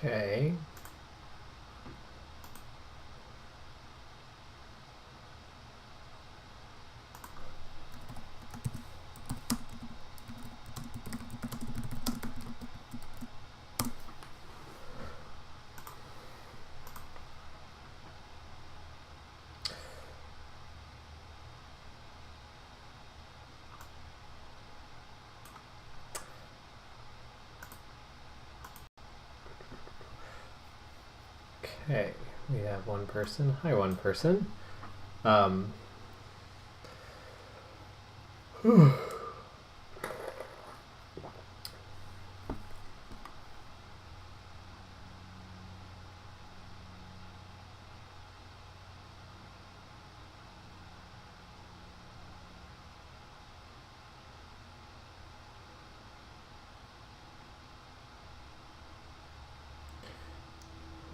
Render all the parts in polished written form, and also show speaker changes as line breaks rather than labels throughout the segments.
Okay. Okay, we have one person. Hi, one person.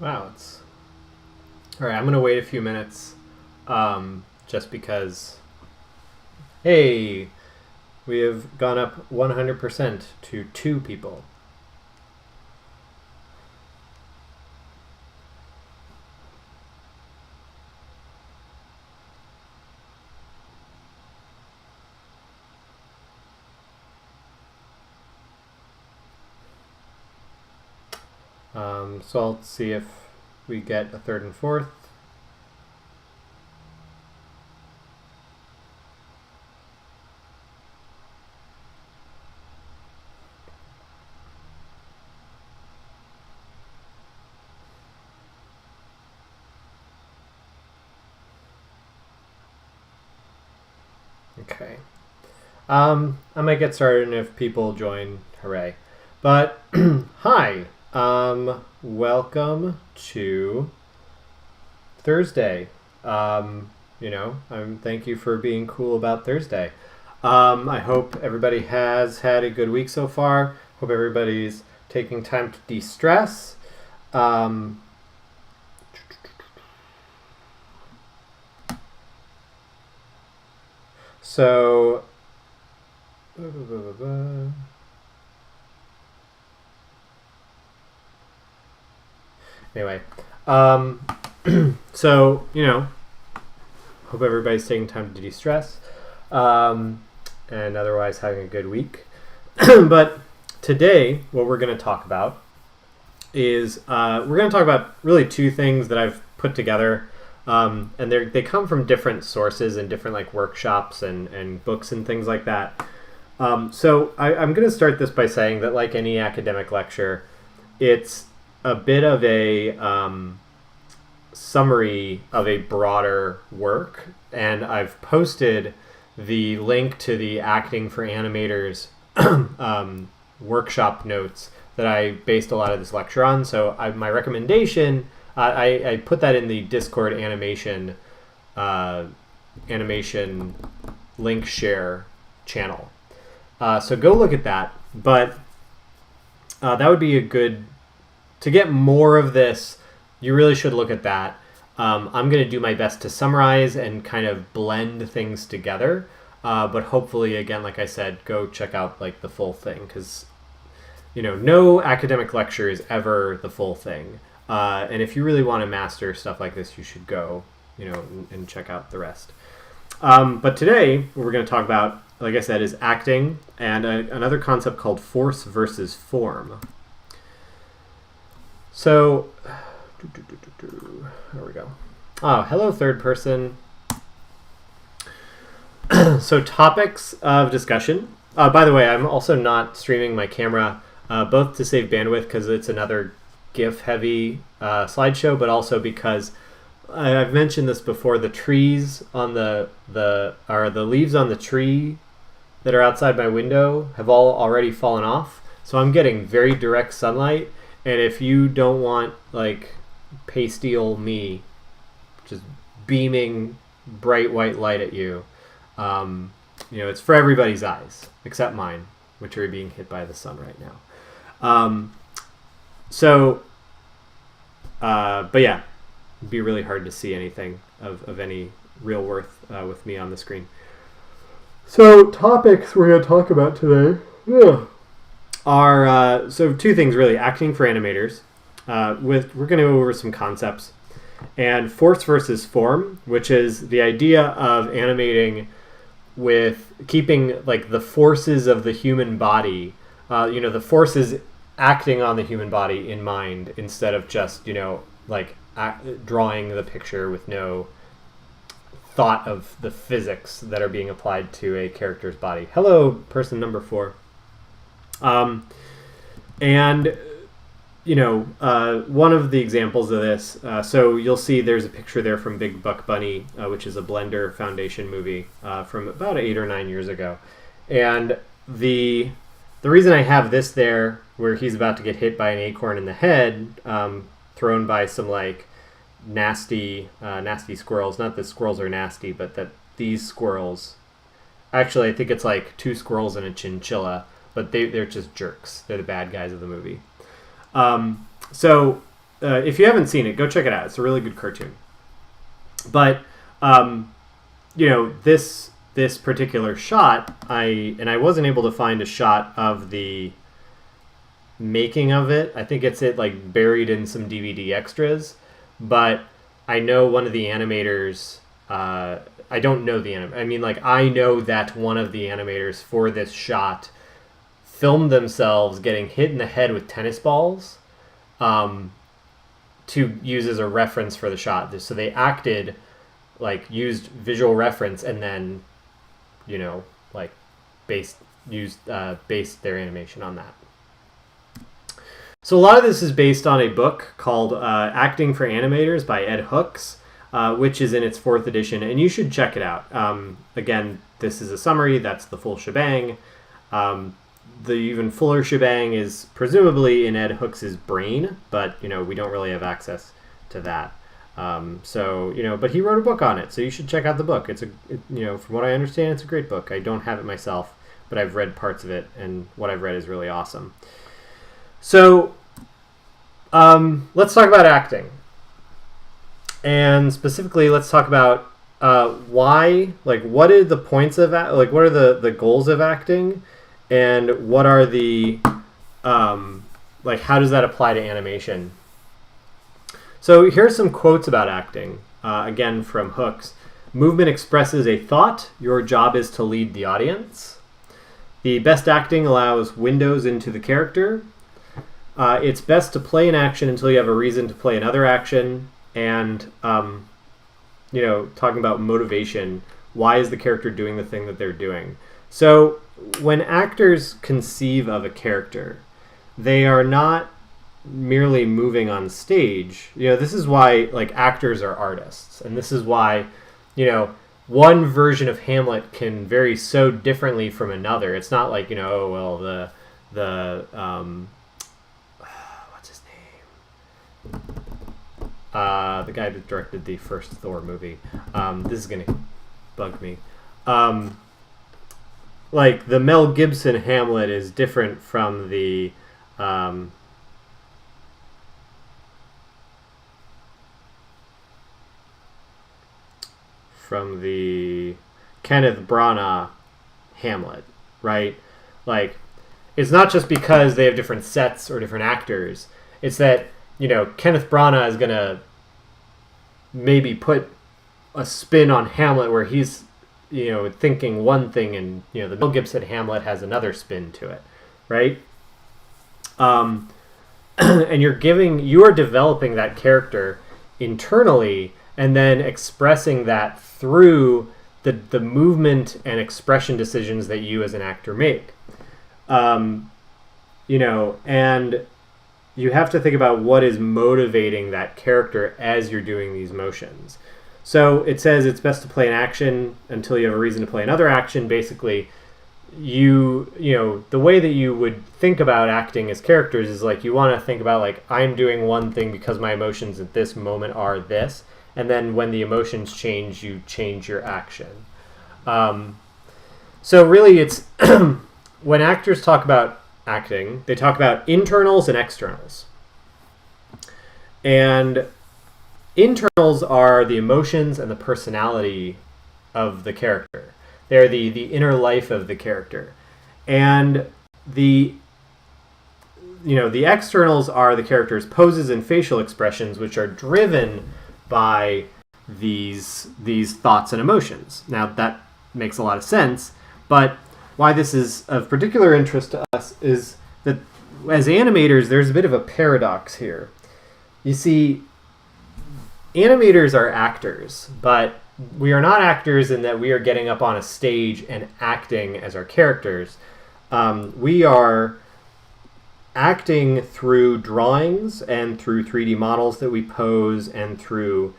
Wow, it's... Alright, I'm going to wait a few minutes just because... Hey! We have gone up 100% to 2 people. So I'll see if we get a third and fourth. Okay. I might get started, and if people join, hooray. But, hi! Welcome to Thursday. Thank you for being cool about Thursday. I hope everybody has had a good week so far. Hope everybody's taking time to de-stress. So, anyway, so, hope everybody's taking time to de-stress, and otherwise having a good week. But today, what we're going to talk about is, we're going to talk about really 2 things that I've put together. And they come from different sources and different workshops and books and things like that. So I'm going to start this by saying that, like any academic lecture, it's a bit of a summary of a broader work. And I've posted the link to the Acting for Animators workshop notes that I based a lot of this lecture on. So my recommendation... I put that in the Discord animation link share channel. So go look at that. But that would be a good... To get more of this, you really should look at that. I'm going to do my best to summarize and kind of blend things together. But hopefully, again, like I said, go check out the full thing. Because, no academic lecture is ever the full thing. And if you really want to master stuff like this, you should go, and check out the rest. But today, what we're going to talk about, like I said, is acting and another concept called force versus form. So, there we go. Oh, hello, third person. So, topics of discussion. By the way, I'm also not streaming my camera, both to save bandwidth because it's another GIF-heavy slideshow, but also because I've mentioned this before. The trees on the leaves on the tree that are outside my window have all already fallen off, so I'm getting very direct sunlight. And if you don't want pastel me, just beaming bright white light at you, it's for everybody's eyes except mine, which are being hit by the sun right now. But yeah, it'd be really hard to see anything of any real worth with me on the screen. So topics we're going to talk about today are, so 2 things really, acting for animators we're going to go over some concepts. And force versus form, which is the idea of animating with keeping like the forces of the human body, the forces acting on the human body in mind instead of just, drawing the picture with no thought of the physics that are being applied to a character's body. Hello, person number 4. One of the examples of this, so you'll see there's a picture there from Big Buck Bunny, which is a Blender Foundation movie from about 8 or 9 years ago. And the reason I have this there, where he's about to get hit by an acorn in the head, thrown by some nasty squirrels. Not that squirrels are nasty, but that these squirrels, actually I think it's 2 squirrels and a chinchilla, but they're just jerks. They're the bad guys of the movie. If you haven't seen it, go check it out. It's a really good cartoon. But this particular shot, I wasn't able to find a shot of the making of it. I think it's buried in some DVD extras, but I know one of the animators. I don't know the animator. I know that one of the animators for this shot filmed themselves getting hit in the head with tennis balls to use as a reference for the shot. So they acted, used visual reference and then, based their animation on that. So a lot of this is based on a book called Acting for Animators by Ed Hooks, which is in its 4th edition, and you should check it out. Again, this is a summary. That's the full shebang. The even fuller shebang is presumably in Ed Hooks' brain, but we don't really have access to that. But he wrote a book on it, so you should check out the book. From what I understand, it's a great book. I don't have it myself, but I've read parts of it, and what I've read is really awesome. So, let's talk about acting, and specifically, let's talk about why. What are the points of what are the goals of acting? And what are the, how does that apply to animation? So here's some quotes about acting, again from Hooks. Movement expresses a thought. Your job is to lead the audience. The best acting allows windows into the character. It's best to play an action until you have a reason to play another action. And, talking about motivation, why is the character doing the thing that they're doing? So when actors conceive of a character, they are not merely moving on stage. This is why actors are artists, and this is why one version of Hamlet can vary so differently from another. It's not the what's his name, the guy that directed the first Thor movie. This is gonna bug me. The Mel Gibson Hamlet is different from the Kenneth Branagh Hamlet, right? It's not just because they have different sets or different actors. It's that, Kenneth Branagh is going to maybe put a spin on Hamlet where he's thinking one thing, and the Mel Gibson Hamlet has another spin to it, right? And you are developing that character internally, and then expressing that through the movement and expression decisions that you as an actor make. And you have to think about what is motivating that character as you're doing these motions. So it says it's best to play an action until you have a reason to play another action. Basically, the way that you would think about acting as characters is you want to think about I'm doing one thing because my emotions at this moment are this, and then when the emotions change, you change your action. So really, it's when actors talk about acting, they talk about internals and externals. And internals are the emotions and the personality of the character. They're the inner life of the character. And the the externals are the character's poses and facial expressions, which are driven by these thoughts and emotions. Now, that makes a lot of sense, but why this is of particular interest to us is that as animators, there's a bit of a paradox here. You see, animators are actors, but we are not actors in that we are getting up on a stage and acting as our characters. We are acting through drawings and through 3D models that we pose and through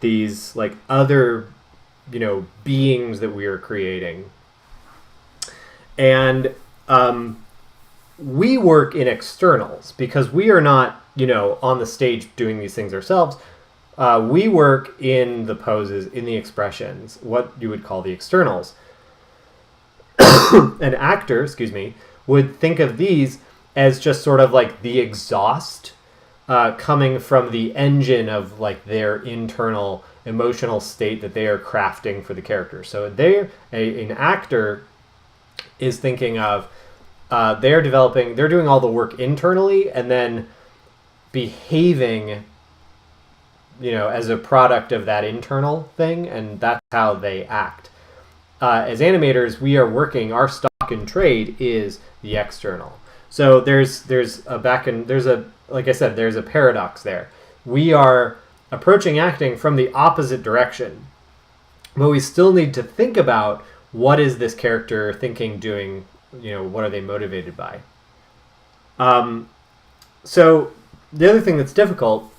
these like other, beings that we are creating. And we work in externals because we are not, on the stage doing these things ourselves. We work in the poses, in the expressions, what you would call the externals. An actor, would think of these as just sort of like the exhaust coming from the engine of like their internal emotional state that they are crafting for the character. So an actor is thinking of they're doing all the work internally and then behaving as a product of that internal thing, and that's how they act. As animators, we are working, our stock in trade is the external. So there's a paradox there. We are approaching acting from the opposite direction, but we still need to think about what is this character thinking, doing, what are they motivated by? So the other thing that's difficult,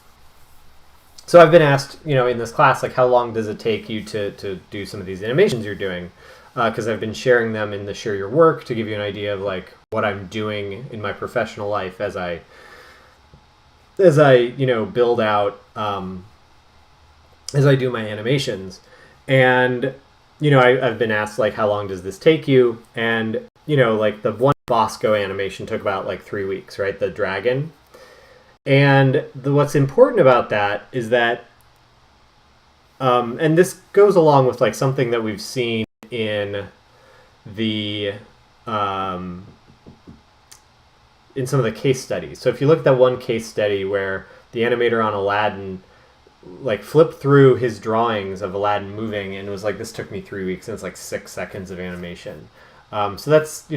so I've been asked, in this class, like how long does it take you to do some of these animations you're doing? Because I've been sharing them in the Share Your Work to give you an idea of like what I'm doing in my professional life as I build out, as I do my animations. And, I've been asked like, how long does this take you? And, like the one Bosco animation took about like 3 weeks, right? The dragon. And what's important about that is that, and this goes along with like something that we've seen in the in some of the case studies. So if you look at that one case study where the animator on Aladdin like flipped through his drawings of Aladdin moving and was like, this took me 3 weeks, and it's like 6 seconds of animation. So that's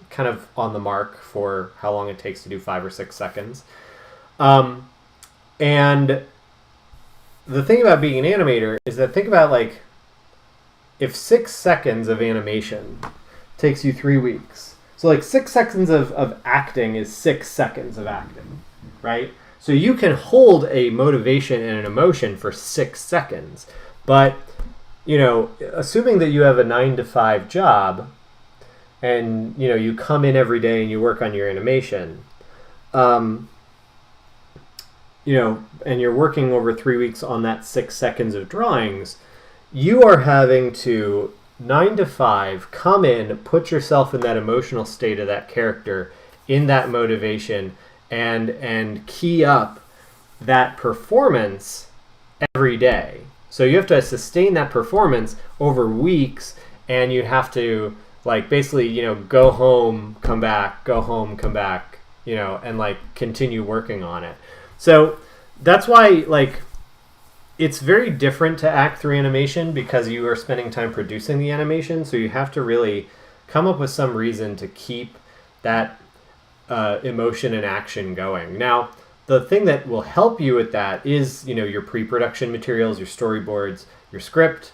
kind of on the mark for how long it takes to do 5 or 6 seconds. And the thing about being an animator is that think about like if 6 seconds of animation takes you 3 weeks. So like 6 seconds of acting is 6 seconds of acting, right? So you can hold a motivation and an emotion for 6 seconds. But, assuming that you have a 9-to-5 job and, you come in every day and you work on your animation, and you're working over 3 weeks on that 6 seconds of drawings, you are having to 9 to 5 come in, put yourself in that emotional state of that character, in that motivation, and key up that performance every day. So you have to sustain that performance over weeks, and you have to like basically go home, come back, go home, come back, and like continue working on it. So that's why like it's very different to act through animation because you are spending time producing the animation. So you have to really come up with some reason to keep that emotion and action going. Now, the thing that will help you with that is your pre-production materials, your storyboards, your script,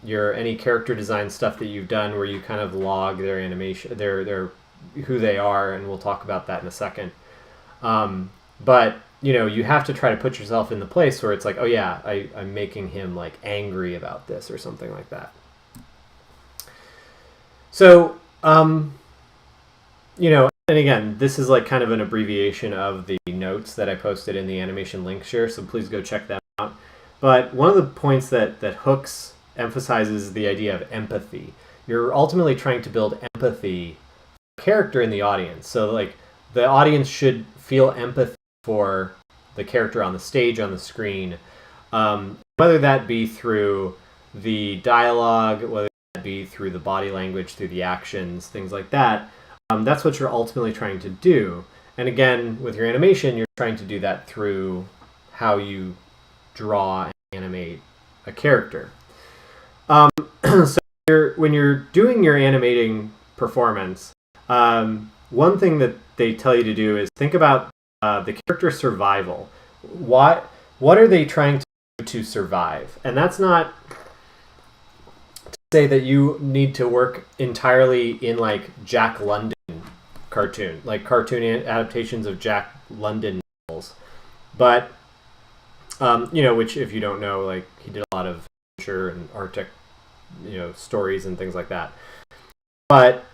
your any character design stuff that you've done where you kind of log their animation, their who they are, and we'll talk about that in a second. But you have to try to put yourself in the place where it's like, oh yeah, I'm making him like angry about this or something like that. So, and again, this is like kind of an abbreviation of the notes that I posted in the animation link share, so please go check them out. But one of the points that Hooks emphasizes is the idea of empathy. You're ultimately trying to build empathy for character in the audience. So like the audience should feel empathy for the character on the stage, on the screen, whether that be through the dialogue, whether that be through the body language, through the actions, things like that. That's what you're ultimately trying to do. And again, with your animation, you're trying to do that through how you draw and animate a character. So when you're doing your animating performance, one thing that they tell you to do is think about the character survival. What are they trying to do to survive? And that's not to say that you need to work entirely in like Jack London cartoon adaptations of Jack London novels. But which if you don't know, like he did a lot of adventure and Arctic, stories and things like that. But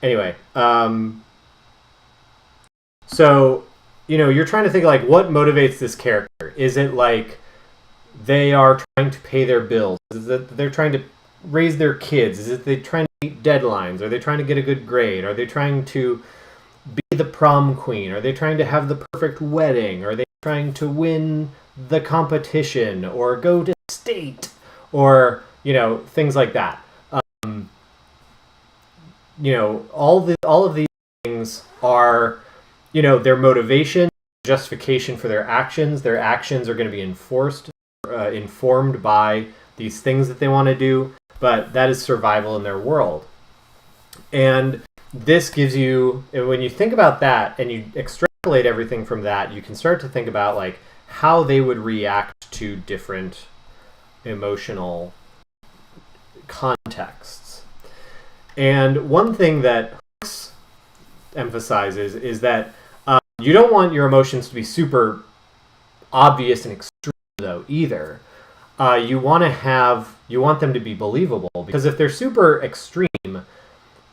anyway, so you're trying to think like what motivates this character. Is it like they are trying to pay their bills? Is it they're trying to raise their kids? Is it they trying to meet deadlines? Are they trying to get a good grade? Are they trying to be the prom queen? Are they trying to have the perfect wedding? Are they trying to win the competition or go to state or things like that? All of these things are their motivation, justification for their actions. Their actions are going to be informed by these things that they want to do, but that is survival in their world. And this gives you, when you think about that and you extrapolate everything from that, you can start to think about like how they would react to different emotional contexts. And one thing that Hooks emphasizes is that you don't want your emotions to be super obvious and extreme though either. You want them to be believable, because if they're super extreme,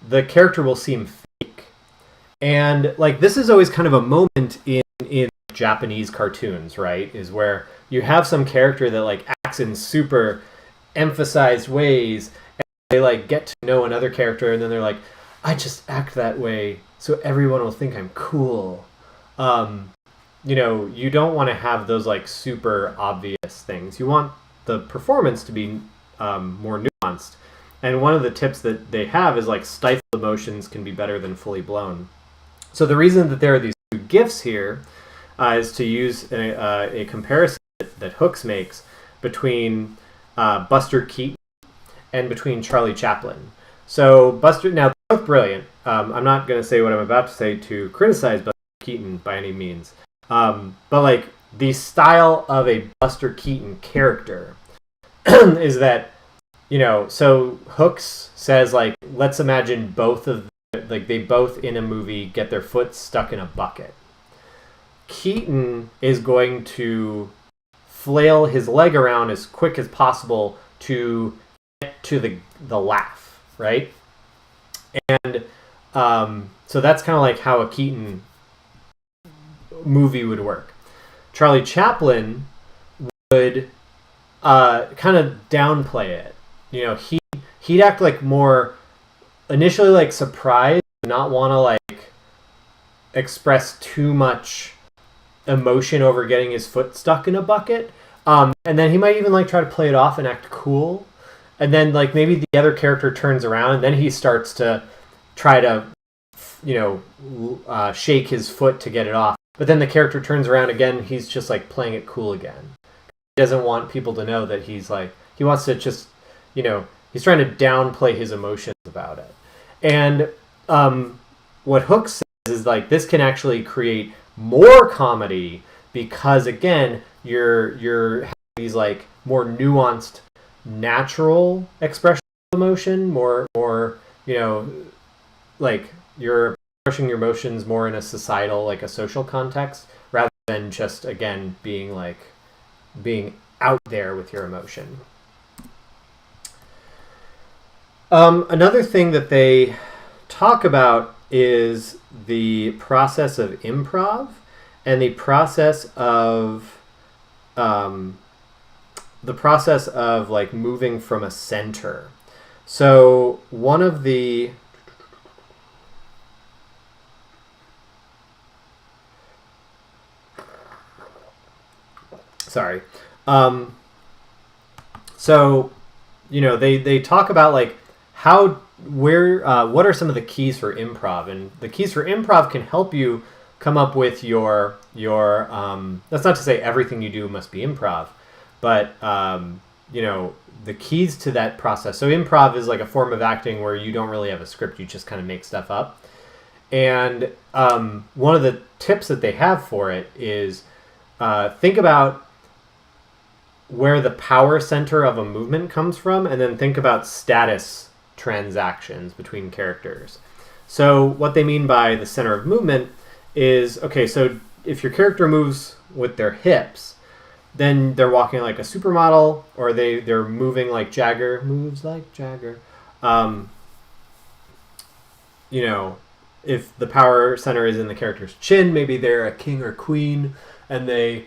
the character will seem fake. And like this is always kind of a moment in Japanese cartoons, right? Is where you have some character that like acts in super emphasized ways, and they like get to know another character, and then they're like, I just act that way so everyone will think I'm cool. You don't want to have those like super obvious things. You want the performance to be more nuanced. And one of the tips that they have is like stifled emotions can be better than fully blown. So the reason that there are these two gifts here is to use a comparison that Hooks makes between Buster Keaton and between Charlie Chaplin. So now they're both brilliant. I'm not going to say what I'm about to say to criticize Buster Keaton by any means. But like the style of a Buster Keaton character is that, so Hooks says like, let's imagine they both in a movie get their foot stuck in a bucket. Keaton is going to flail his leg around as quick as possible to get to the laugh, right? And so that's kind of like how a Keaton movie would work. Charlie Chaplin would kind of downplay it. He'd act like more initially like surprised, not want to like express too much emotion over getting his foot stuck in a bucket. And then he might even like try to play it off and act cool. And then like maybe the other character turns around and then he starts to try to shake his foot to get it off. But then the character turns around again, he's just like playing it cool again. He doesn't want people to know that he wants to just, he's trying to downplay his emotions about it. And what Hooks says is like this can actually create more comedy because again, you're having these like more nuanced, natural expression of emotion, more like you're expressing your emotions more in a societal, like a social context, rather than just again being out there with your emotion. Another thing that they talk about is the process of improv and the process of like moving from a center. So one of the so they talk about like what are some of the keys for improv, and the keys for improv can help you come up with your that's not to say everything you do must be improv, but the keys to that process. So improv is like a form of acting where you don't really have a script, you just kind of make stuff up. And one of the tips that they have for it is think about where the power center of a movement comes from, and then think about status transactions between characters. So what they mean by the center of movement is, okay, so if your character moves with their hips, then they're walking like a supermodel, or they're moving like Jagger moves like Jagger. If the power center is in the character's chin, maybe they're a king or queen, and they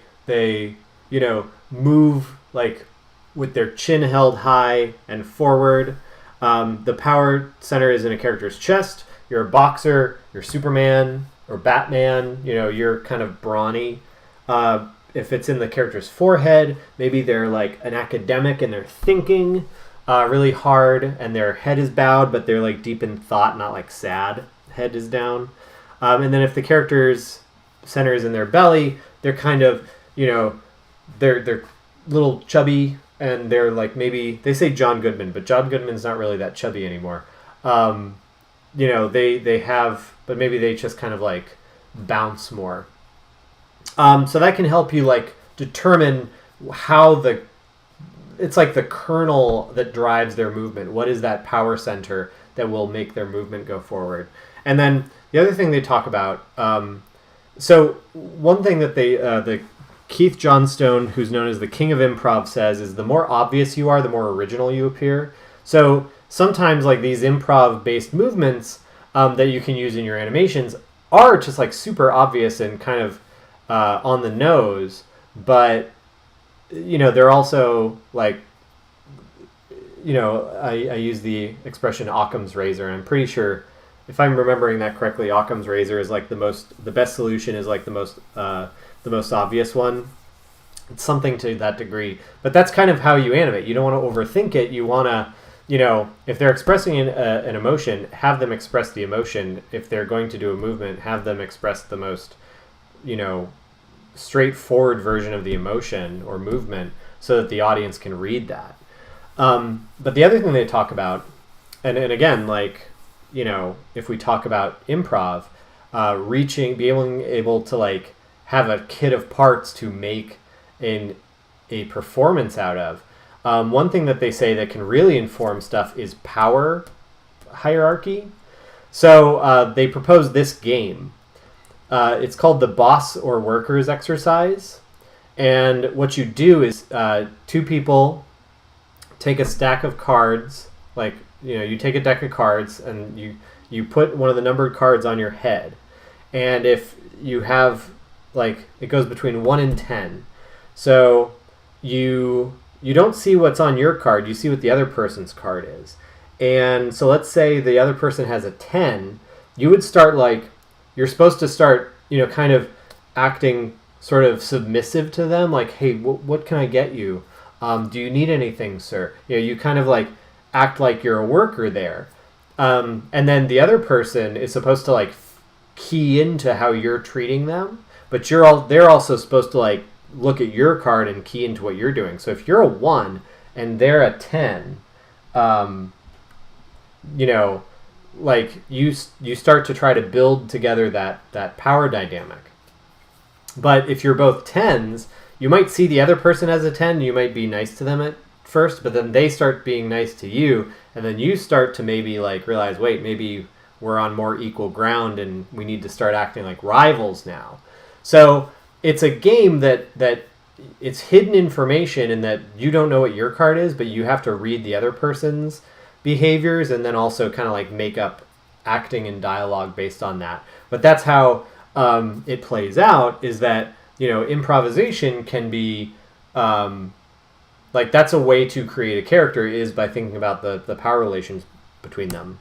move like with their chin held high and forward. The power center is in a character's chest. You're a boxer, you're Superman or Batman, you're kind of brawny. If it's in the character's forehead, maybe they're like an academic and they're thinking really hard, and their head is bowed, but they're like deep in thought, not like sad. Head is down. And then if the character's center is in their belly, they're kind of, they're little chubby, and they're like, maybe they say John Goodman, but John Goodman's not really that chubby anymore. They have, but maybe they just kind of like bounce more. So that can help you like determine how it's like the kernel that drives their movement. What is that power center that will make their movement go forward? And then the other thing they talk about, so one thing that the Keith Johnstone, who's known as the king of improv, says is the more obvious you are, the more original you appear. So sometimes like these improv-based movements that you can use in your animations are just like super obvious and kind of on the nose, but they're also like, I use the expression Occam's razor, and I'm pretty sure, if I'm remembering that correctly, Occam's razor is like the best solution is like the most obvious one. It's something to that degree, but that's kind of how you animate. You don't want to overthink it. You want to, if they're expressing an emotion, have them express the emotion. If they're going to do a movement, have them express the most, straightforward version of the emotion or movement, so that the audience can read that. But the other thing they talk about, and again, like, if we talk about improv, being able to like have a kit of parts to make a performance out of. One thing that they say that can really inform stuff is power hierarchy. So they propose this game. It's called the boss or workers exercise. And what you do is two people take a stack of cards, like, you take a deck of cards and you put one of the numbered cards on your head. And if you have, like, it goes between 1 and 10. So you don't see what's on your card, you see what the other person's card is. And so let's say the other person has a 10, you would start like, you're supposed to start, kind of acting sort of submissive to them, like, hey, what can I get you? Do you need anything, sir? You kind of like act like you're a worker there. And then the other person is supposed to like key into how you're treating them, but they're also supposed to like look at your card and key into what you're doing. So if you're a 1 and they're a 10, like you start to try to build together that power dynamic. But if you're both 10s, you might see the other person as a 10, you might be nice to them at first, but then they start being nice to you, and then you start to maybe like realize, wait, maybe we're on more equal ground and we need to start acting like rivals now. So it's a game that it's hidden information, in that you don't know what your card is, but you have to read the other person's behaviors and then also kind of like make up acting and dialogue based on that. But that's how it plays out, is that, improvisation can be like, that's a way to create a character, is by thinking about the power relations between them.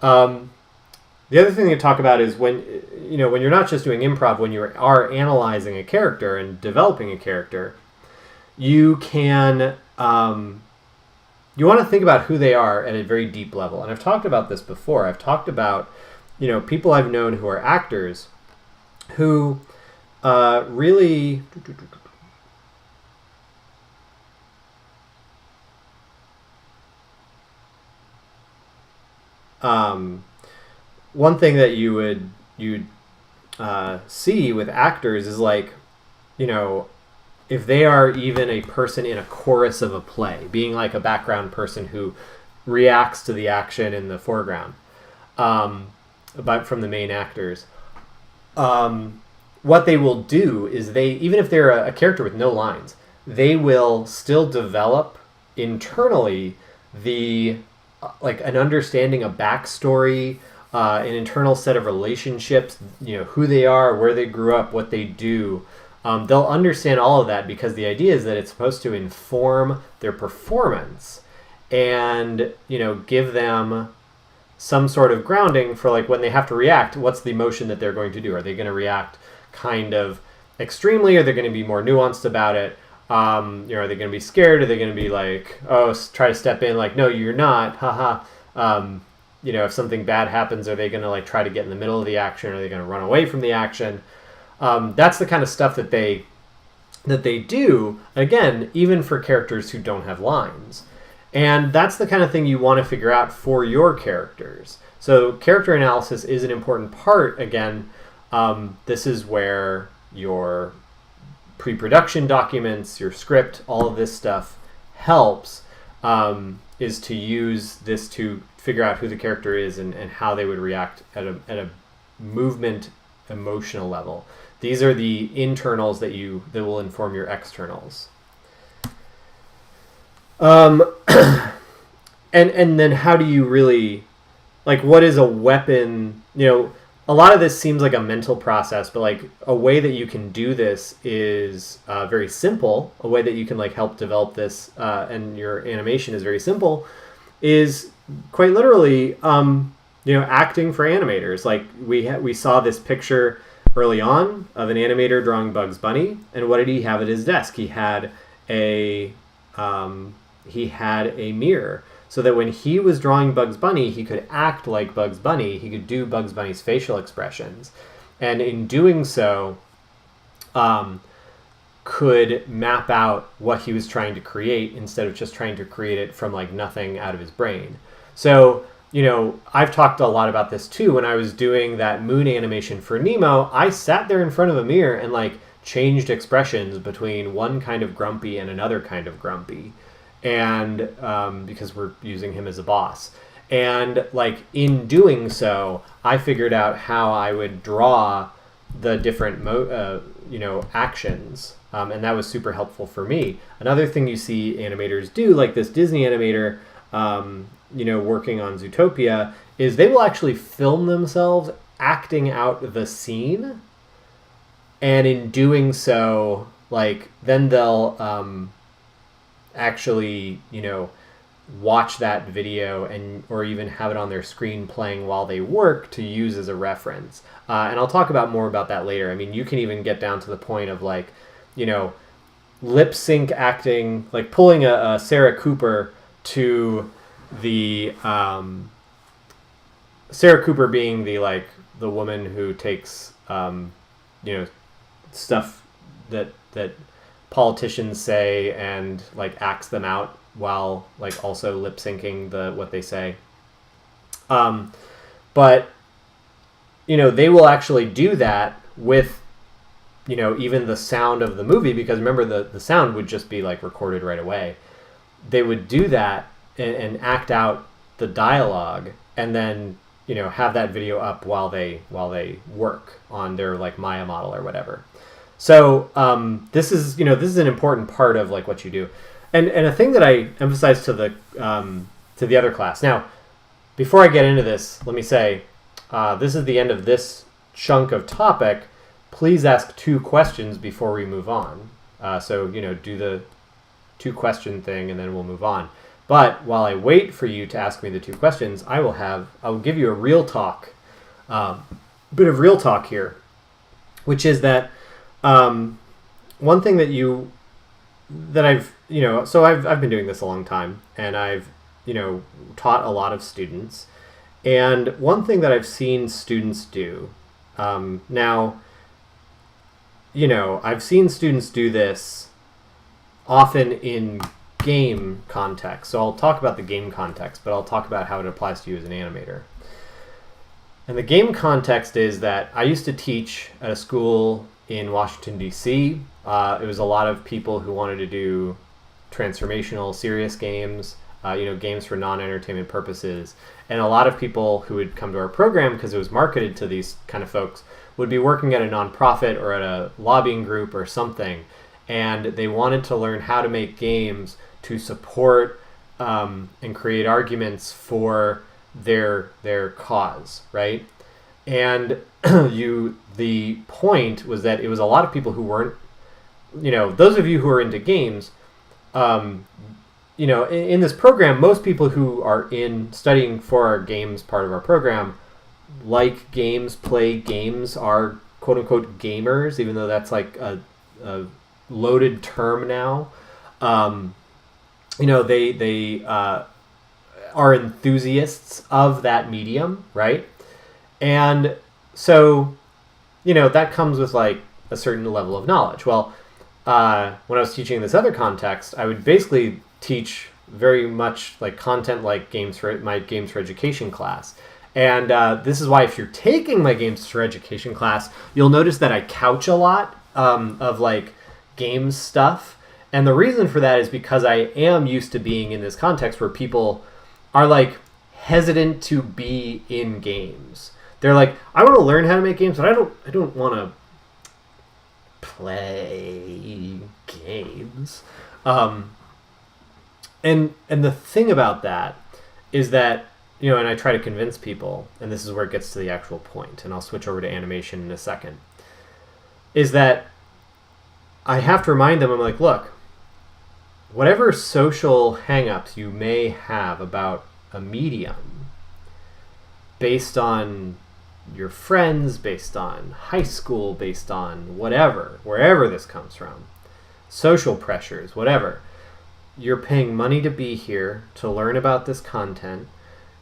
The other thing they talk about is when you're not just doing improv, when you are analyzing a character and developing a character, you can you want to think about who they are at a very deep level. And I've talked about this before. I've talked about, people I've known who are actors who really... one thing that you'd see with actors is like, if they are even a person in a chorus of a play, being like a background person who reacts to the action in the foreground, but from the main actors, what they will do is even if they're a character with no lines, they will still develop internally an understanding, a backstory, an internal set of relationships, who they are, where they grew up, what they do. They'll understand all of that because the idea is that it's supposed to inform their performance and, give them some sort of grounding for like when they have to react, what's the emotion that they're going to do? Are they going to react kind of extremely? Are they going to be more nuanced about it? Are they going to be scared? Are they going to be like, oh, try to step in like, no, you're not, haha. If something bad happens, are they going to like try to get in the middle of the action? Are they going to run away from the action? That's the kind of stuff that they do, again, even for characters who don't have lines. And that's the kind of thing you want to figure out for your characters. So character analysis is an important part. Again, this is where your pre-production documents, your script, all of this stuff helps, is to use this to figure out who the character is and how they would react at a movement emotional level. These are the internals that will inform your externals. And then how do you really, like, what is a weapon? A lot of this seems like a mental process, but like a way that you can do this is very simple. A way that you can like help develop this and your animation is very simple, is quite literally, acting for animators. Like we saw this picture early on of an animator drawing Bugs Bunny, and what did he have at his desk? He had a mirror, so that when he was drawing Bugs Bunny, he could act like Bugs Bunny. He could do Bugs Bunny's facial expressions, and in doing so, could map out what he was trying to create instead of just trying to create it from like nothing out of his brain. So, I've talked a lot about this too. When I was doing that moon animation for Nemo, I sat there in front of a mirror and like changed expressions between one kind of grumpy and another kind of grumpy. And because we're using him as a boss. And like in doing so, I figured out how I would draw the different actions. And that was super helpful for me. Another thing you see animators do, like this Disney animator, working on Zootopia, is they will actually film themselves acting out the scene. And in doing so, like, then they'll actually, watch that video or even have it on their screen playing while they work to use as a reference. And I'll talk more about that later. I mean, you can even get down to the point of like, lip sync acting, like pulling a Sarah Cooper to the Sarah Cooper being the woman who takes stuff that politicians say and like acts them out while like also lip syncing what they say. But they will actually do that with even the sound of the movie, because remember the sound would just be like recorded right away. They would do that and act out the dialogue and then have that video up while they work on their like Maya model or whatever. So this is an important part of like what you do, and a thing that I emphasize to the other class. Now, before I get into this, let me say this is the end of this chunk of topic. Please ask 2 questions before we move on. So do the 2 question thing, and then we'll move on. But while I wait for you to ask me the 2 questions, I will give you a real talk, bit of real talk here, which is that one thing that I've so I've been doing this a long time, and I've, taught a lot of students. And one thing that I've seen students do, now, I've seen students do this often in game context. So I'll talk about the game context, but I'll talk about how it applies to you as an animator. And the game context is that I used to teach at a school in Washington, D.C. It was a lot of people who wanted to do transformational, serious games, games for non-entertainment purposes. And a lot of people who would come to our program, because it was marketed to these kind of folks, would be working at a nonprofit or at a lobbying group or something. And they wanted to learn how to make games to support and create arguments for their cause, right? And the point was that it was a lot of people who weren't, those of you who are into games, in this program, most people who are in studying for our games part of our program like games, play games, are quote unquote gamers, even though that's like a loaded term now. They are enthusiasts of that medium, right? And so, that comes with like a certain level of knowledge. Well, when I was teaching in this other context, I would basically teach very much like content like my Games for Education class. And this is why if you're taking my Games for Education class, you'll notice that I couch a lot of like games stuff. And the reason for that is because I am used to being in this context where people are like hesitant to be in games. They're like, I want to learn how to make games, but I don't want to play games. And the thing about that is that, and I try to convince people, and this is where it gets to the actual point, and I'll switch over to animation in a second, is that I have to remind them, I'm like, look, whatever social hang-ups you may have about a medium, based on your friends, based on high school, based on whatever, wherever this comes from, social pressures, whatever, you're paying money to be here to learn about this content.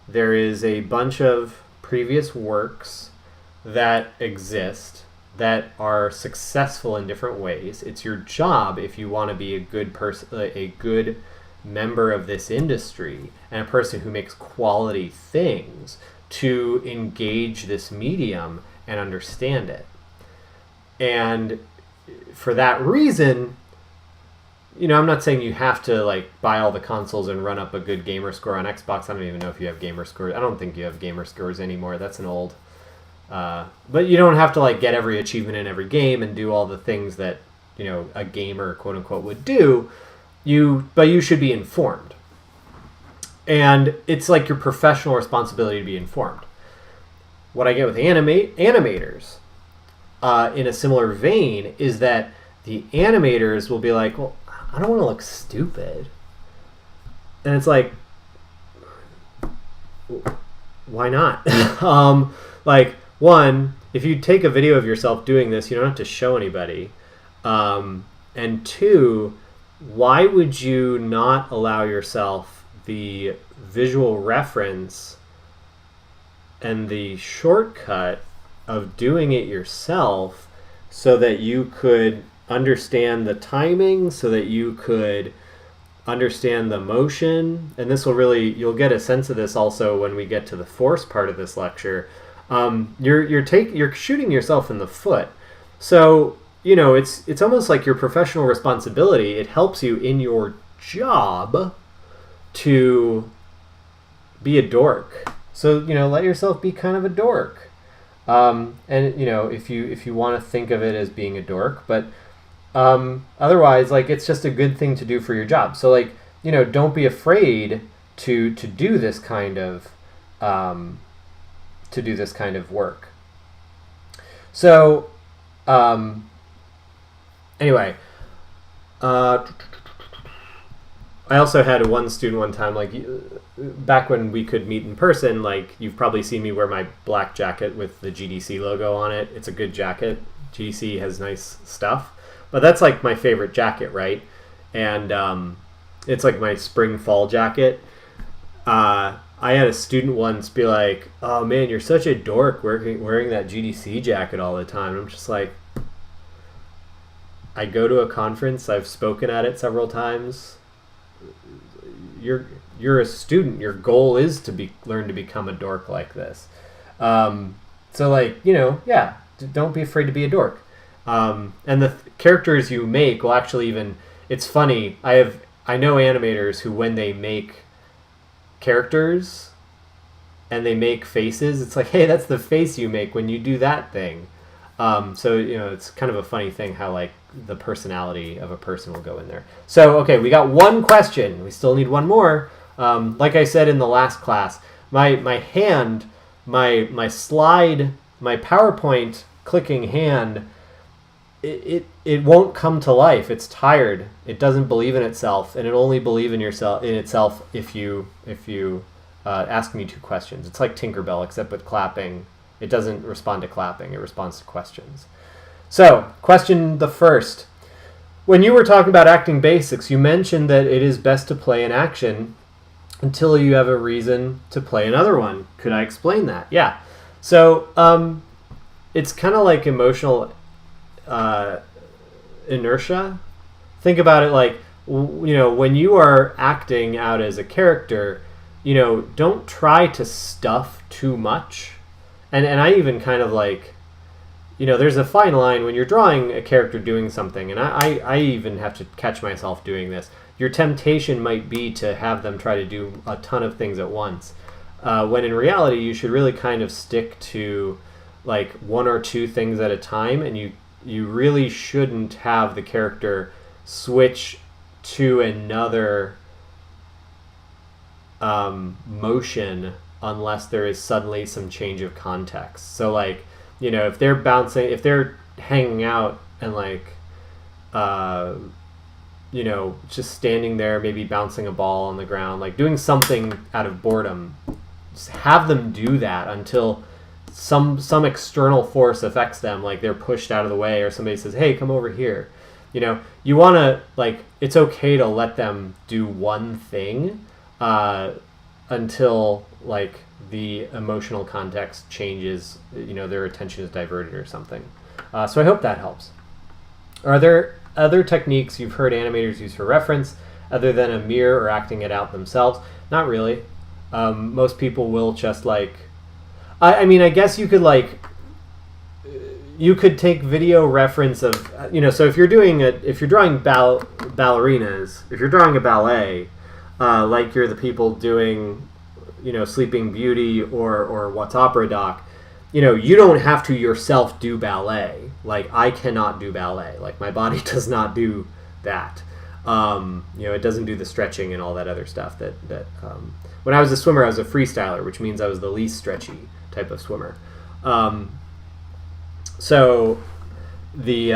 There is a bunch of previous works that exist that are successful in different ways. It's your job, if you want to be a good person, a good member of this industry, and a person who makes quality things, to engage this medium and understand it. And for that reason, I'm not saying you have to like buy all the consoles and run up a good gamer score on Xbox. I don't even know if you have gamer scores. I don't think you have gamer scores anymore. That's an old. But you don't have to like get every achievement in every game and do all the things that a gamer quote unquote would do. But you should be informed. And it's like your professional responsibility to be informed. What I get with animators, in a similar vein, is that the animators will be like, well, I don't want to look stupid. And it's like, why not? One, if you take a video of yourself doing this, you don't have to show anybody. And two, why would you not allow yourself the visual reference and the shortcut of doing it yourself so that you could understand the timing, so that you could understand the motion? And this will really, you'll get a sense of this also when we get to the force part of this lecture. You're shooting yourself in the foot. So, it's almost like your professional responsibility. It helps you in your job to be a dork. So, let yourself be kind of a dork. And, if you want to think of it as being a dork, but otherwise, like, it's just a good thing to do for your job. So, like, don't be afraid to do this kind of work. So, anyway, I also had one student one time, like, back when we could meet in person, like, you've probably seen me wear my black jacket with the GDC logo on it. It's a good jacket. GDC has nice stuff. But that's, like, my favorite jacket, right? and it's like my spring fall jacket. I had a student once be like, "Oh man, you're such a dork wearing that GDC jacket all the time." And I'm just like, I go to a conference, I've spoken at it several times. You're a student. Your goal is to learn to become a dork like this. So like, yeah, don't be afraid to be a dork. And the characters you make will actually it's funny. I know animators who, when they make characters and they make faces, it's like, hey, that's the face you make when you do that thing. So it's kind of a funny thing how like the personality of a person will go in there. So okay, we got one question. We still need one more. Like I said in the last class, my hand, my slide, my PowerPoint clicking hand, it won't come to life. It's tired. It doesn't believe in itself, and it only believe in itself if you ask me 2 questions. It's like Tinkerbell, except with clapping. It doesn't respond to clapping. It responds to questions. So, question the first. When you were talking about acting basics, you mentioned that it is best to play an action until you have a reason to play another one. Could I explain that? Yeah. So, it's kind of like emotional inertia. Think about it like, when you are acting out as a character, don't try to stuff too much. And I even kind of like, there's a fine line when you're drawing a character doing something, and I even have to catch myself doing this. Your temptation might be to have them try to do a ton of things at once, when in reality you should really kind of stick to like 1 or 2 things at a time, and you really shouldn't have the character switch to another motion unless there is suddenly some change of context. So like, if they're hanging out and like, just standing there, maybe bouncing a ball on the ground, like doing something out of boredom, just have them do that until some external force affects them, like they're pushed out of the way or somebody says, hey, come over here. You want to, like, it's okay to let them do one thing until like the emotional context changes, their attention is diverted or something. So I hope that helps. Are there other techniques you've heard animators use for reference other than a mirror or acting it out themselves? Not really. Most people will just like, I mean, I guess you could like, you could take video reference of, so if you're drawing ballerinas, if you're drawing a ballet, like you're the people doing, Sleeping Beauty or What's Opera Doc, you don't have to yourself do ballet. Like, I cannot do ballet. Like, my body does not do that. It doesn't do the stretching and all that other stuff that when I was a swimmer, I was a freestyler, which means I was the least stretchy type of swimmer. So the,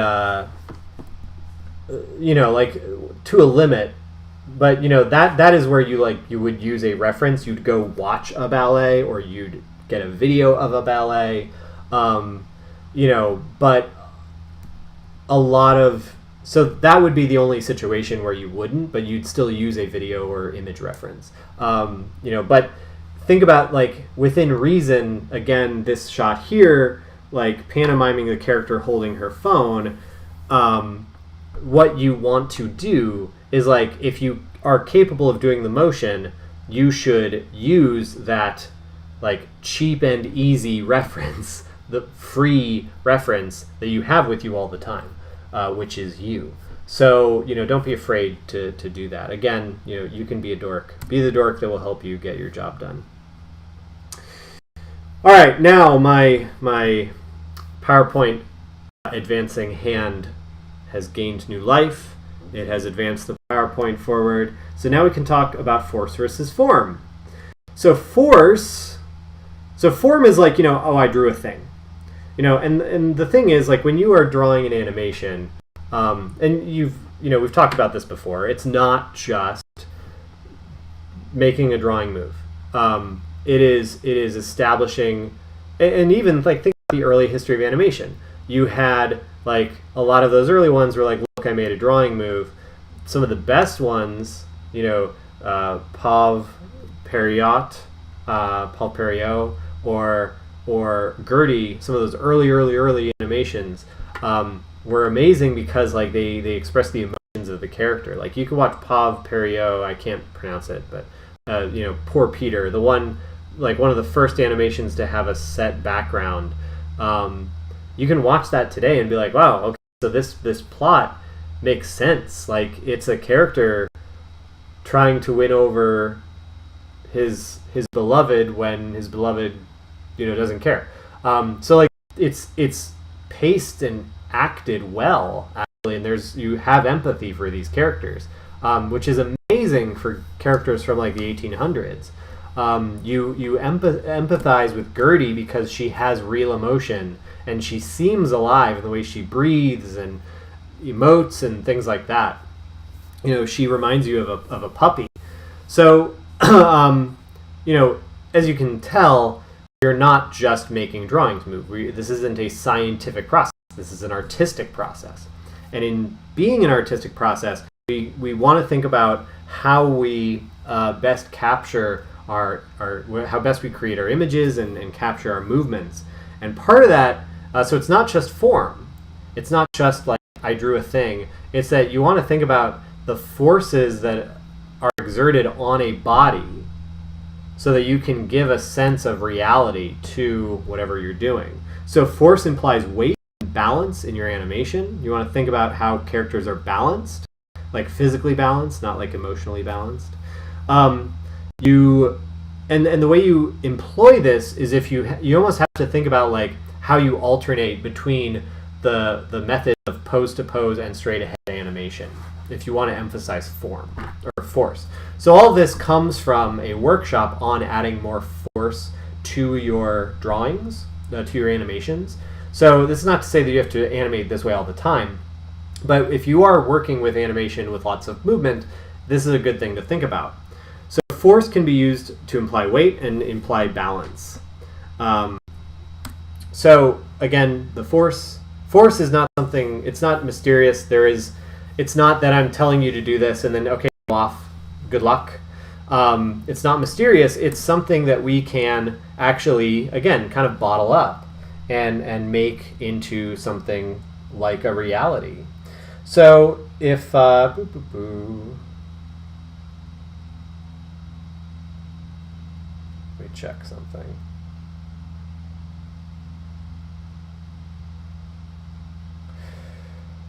like, to a limit, but that is where you would use a reference. You'd go watch a ballet, or you'd get a video of a ballet, but a lot of, so that would be the only situation where you wouldn't, but you'd still use a video or image reference. But think about, like, within reason, again, this shot here, like pantomiming the character holding her phone, what you want to do is, like, if you are capable of doing the motion, you should use that, like, cheap and easy reference, the free reference that you have with you all the time, which is you. So, don't be afraid to do that. Again, you can be a dork. Be the dork that will help you get your job done. All right, now my PowerPoint advancing hand has gained new life. It has advanced the PowerPoint forward. So now we can talk about force versus form. So form is like, I drew a thing. And the thing is, like, when you are drawing an animation, and we've talked about this before, it's not just making a drawing move. It is establishing, and even, like, think about the early history of animation. You had, like, a lot of those early ones were like, look, I made a drawing move. some of the best ones, Paul Perriot, or Gertie, some of those early animations were amazing because like they express the emotions of the character. Like you can watch Paul Perriot, I can't pronounce it, but Poor Peter, the one of the first animations to have a set background. You can watch that today and be like, wow, okay, so this plot makes sense. Like it's a character trying to win over his beloved when his beloved doesn't care. So like it's paced and acted well actually, and you have empathy for these characters, which is amazing for characters from like the 1800s. You empathize with Gertie because she has real emotion and she seems alive in the way she breathes and emotes and things like that. She reminds you of a puppy. So as you can tell, you're not just making drawings move. This isn't a scientific process. This is an artistic process. And in being an artistic process, we want to think about how we best capture how best we create our images and capture our movements. And part of that, so it's not just form. It's not just like I drew a thing. It's that you want to think about the forces that are exerted on a body so that you can give a sense of reality to whatever you're doing. So force implies weight and balance in your animation. You want to think about how characters are balanced, like physically balanced, not like emotionally balanced. And the way you employ this is if you almost have to think about like how you alternate between the method of pose to pose and straight ahead animation if you want to emphasize form or force. So all this comes from a workshop on adding more force to your drawings, to your animations. So this is not to say that you have to animate this way all the time, but if you are working with animation with lots of movement, this is a good thing to think about. So force can be used to imply weight and imply balance. So again, the force is not something, it's not mysterious. It's not that I'm telling you to do this and then, okay, go off, good luck. It's not mysterious. It's something that we can actually, again, kind of bottle up and make into something like a reality. So if, let me check something.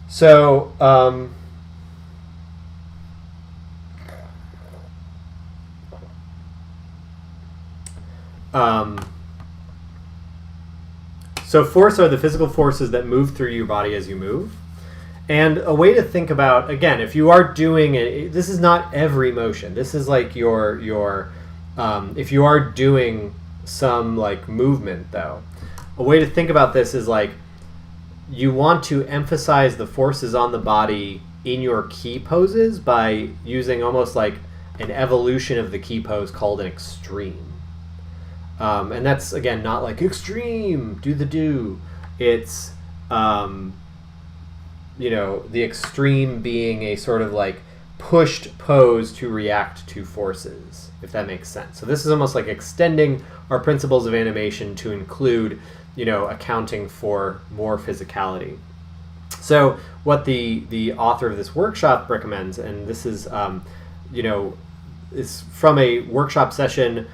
So, so force are the physical forces that move through your body as you move. And a way to think about, again, if you are doing it, this is not every motion. This is like if you are doing some like movement though, a way to think about this is like, you want to emphasize the forces on the body in your key poses by using almost like an evolution of the key pose called an extreme. And that's, again, not like extreme, do the do. It's, the extreme being a sort of like pushed pose to react to forces, if that makes sense. So this is almost like extending our principles of animation to include accounting for more physicality. So what the author of this workshop recommends, and this is, is from a workshop session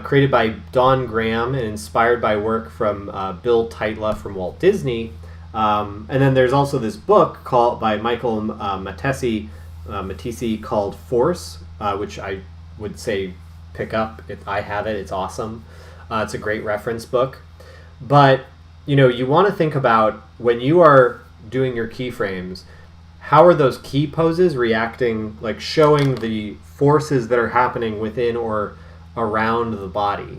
created by Don Graham and inspired by work from Bill Tytla from Walt Disney. And then there's also this book by Michael Mattesi called Force, which I would say pick up. I have it. It's awesome. It's a great reference book. But, you want to think about when you are doing your keyframes, how are those key poses reacting, like showing the forces that are happening within or around the body?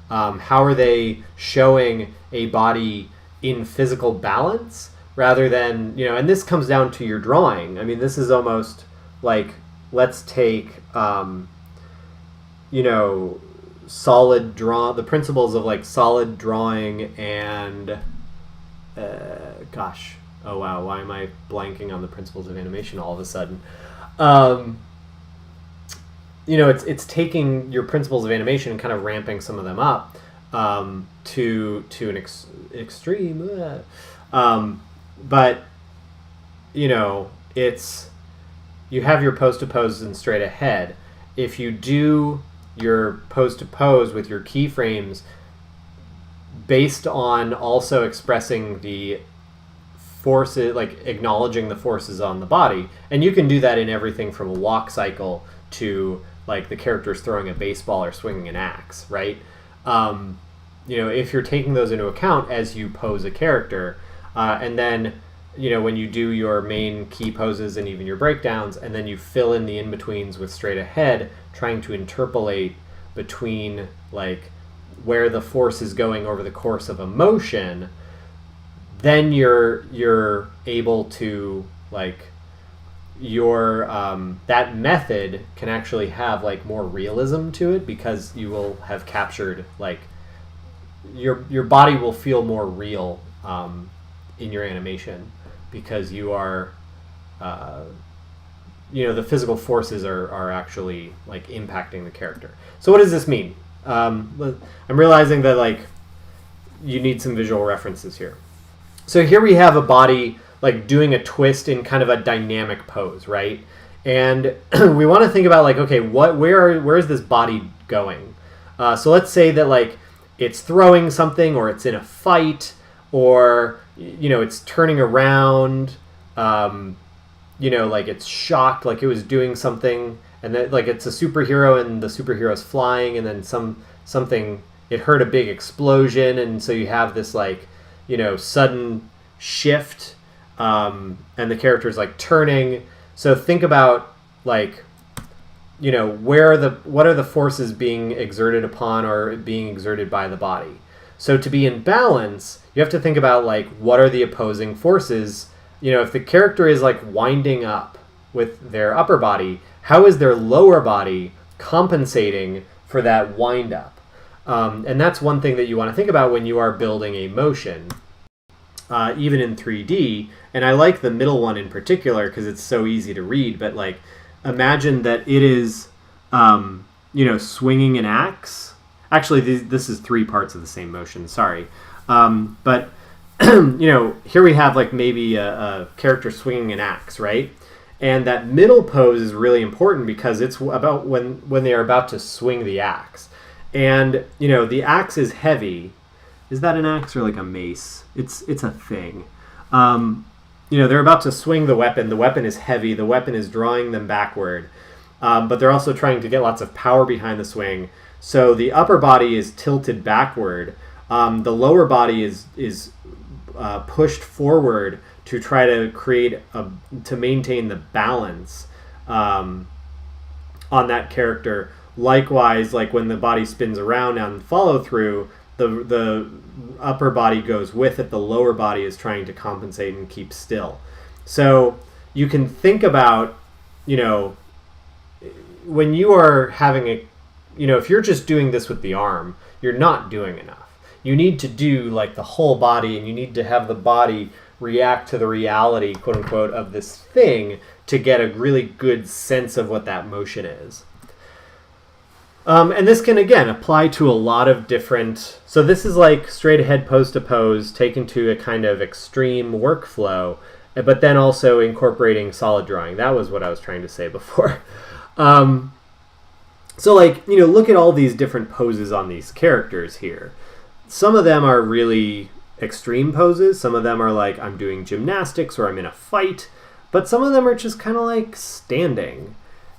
How are they showing a body in physical balance rather than, and this comes down to your drawing. I mean, this is almost like, let's take, the principles of like solid drawing and oh wow, why am I blanking on the principles of animation all of a sudden? um, it's taking your principles of animation and kind of ramping some of them up to an extreme. But it's you have your pose to pose and straight ahead. If you do your pose to pose with your keyframes based on also expressing the forces, like acknowledging the forces on the body, and you can do that in everything from a walk cycle to like the character's throwing a baseball or swinging an axe, right? If you're taking those into account as you pose a character, and then when you do your main key poses and even your breakdowns, and then you fill in the in-betweens with straight ahead, trying to interpolate between like where the force is going over the course of a motion, then you're able to like your that method can actually have like more realism to it, because you will have captured like your body will feel more real in your animation, because you are the physical forces are actually like impacting the character. So what does this mean? I'm realizing that like you need some visual references here. So here we have a body like doing a twist in kind of a dynamic pose, right? And we want to think about like, okay, where is this body going? So let's say that like it's throwing something, or it's in a fight, or it's turning around, like it's shocked, like it was doing something, and then like it's a superhero and the superhero's flying, and then something, it heard a big explosion, and so you have this like sudden shift, and the character's like turning. So think about like what are the forces being exerted upon or being exerted by the body. So to be in balance, you have to think about like what are the opposing forces. If the character is like winding up with their upper body, how is their lower body compensating for that wind up? And that's one thing that you want to think about when you are building a motion, even in 3D. And I like the middle one in particular because it's so easy to read. But like, imagine that it is, swinging an axe. Actually, this is three parts of the same motion. Sorry, but here we have like maybe a character swinging an axe, right? And that middle pose is really important because it's about when they are about to swing the axe. And, the axe is heavy. Is that an axe or like a mace? It's a thing. They're about to swing the weapon. The weapon is heavy. The weapon is drawing them backward. But they're also trying to get lots of power behind the swing. So the upper body is tilted backward. The lower body is pushed forward to try to to maintain the balance on that character. Likewise, like when the body spins around on follow through, the upper body goes with it. The lower body is trying to compensate and keep still. So you can think about, when you are having if you're just doing this with the arm, you're not doing enough. You need to do like the whole body, and you need to have the body react to the reality, quote unquote, of this thing to get a really good sense of what that motion is. And this can, again, apply to a lot of different... So this is like straight ahead pose to pose taken to a kind of extreme workflow, but then also incorporating solid drawing. That was what I was trying to say before. So like, look at all these different poses on these characters here. Some of them are really extreme poses. Some of them are like I'm doing gymnastics or I'm in a fight. But some of them are just kind of like standing.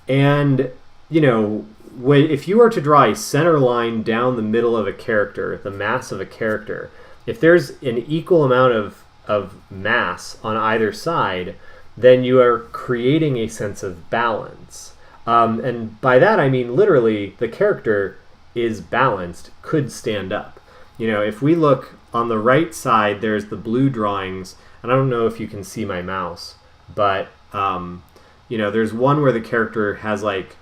And, if you were to draw a center line down the middle of a character, the mass of a character, if there's an equal amount of mass on either side, then you are creating a sense of balance. And by that I mean literally the character is balanced, could stand up. If we look on the right side, there's the blue drawings, and I don't know if you can see my mouse, but there's one where the character has like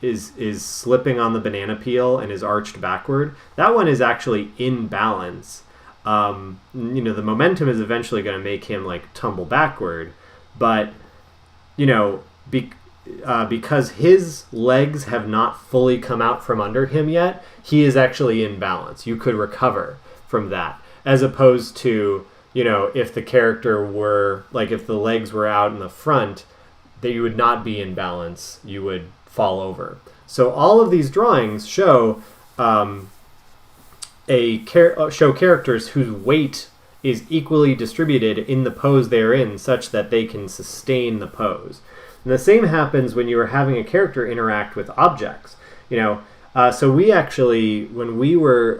is slipping on the banana peel and is arched backward. That one is actually in balance. The momentum is eventually going to make him like tumble backward, but because his legs have not fully come out from under him yet, he is actually in balance. You could recover from that, as opposed to, if the character were, like, if the legs were out in the front, that you would not be in balance. You would fall over. So all of these drawings show characters whose weight is equally distributed in the pose they're in, such that they can sustain the pose. And the same happens when you are having a character interact with objects. So we actually, when we were,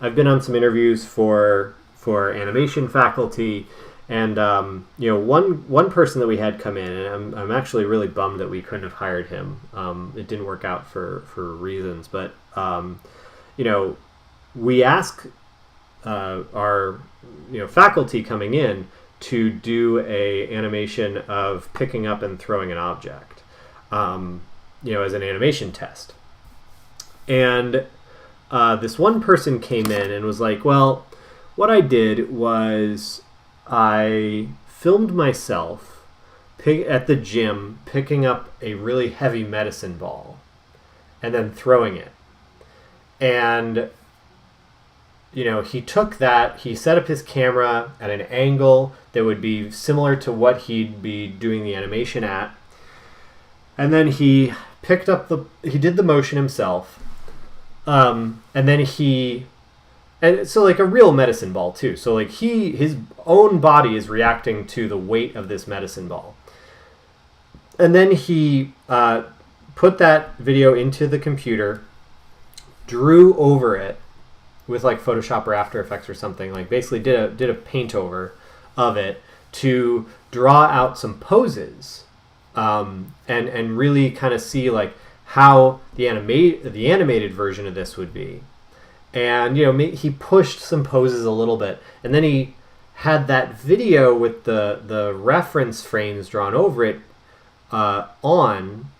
I've been on some interviews for animation faculty, and one person that we had come in, and I'm actually really bummed that we couldn't have hired him. It didn't work out for reasons, but we ask our faculty coming in to do a animation of picking up and throwing an object, as an animation test. And this one person came in and was like, well, what I did was I filmed myself at the gym picking up a really heavy medicine ball and then throwing it. And he took that, he set up his camera at an angle that would be similar to what he'd be doing the animation at. And then he he did the motion himself. And then so like a real medicine ball too. So like his own body is reacting to the weight of this medicine ball. And then he put that video into the computer, drew over it with like Photoshop or After Effects or something, like basically did a paint over of it to draw out some poses, and really kind of see like how the animated version of this would be. And he pushed some poses a little bit, and then he had that video with the reference frames drawn over it on.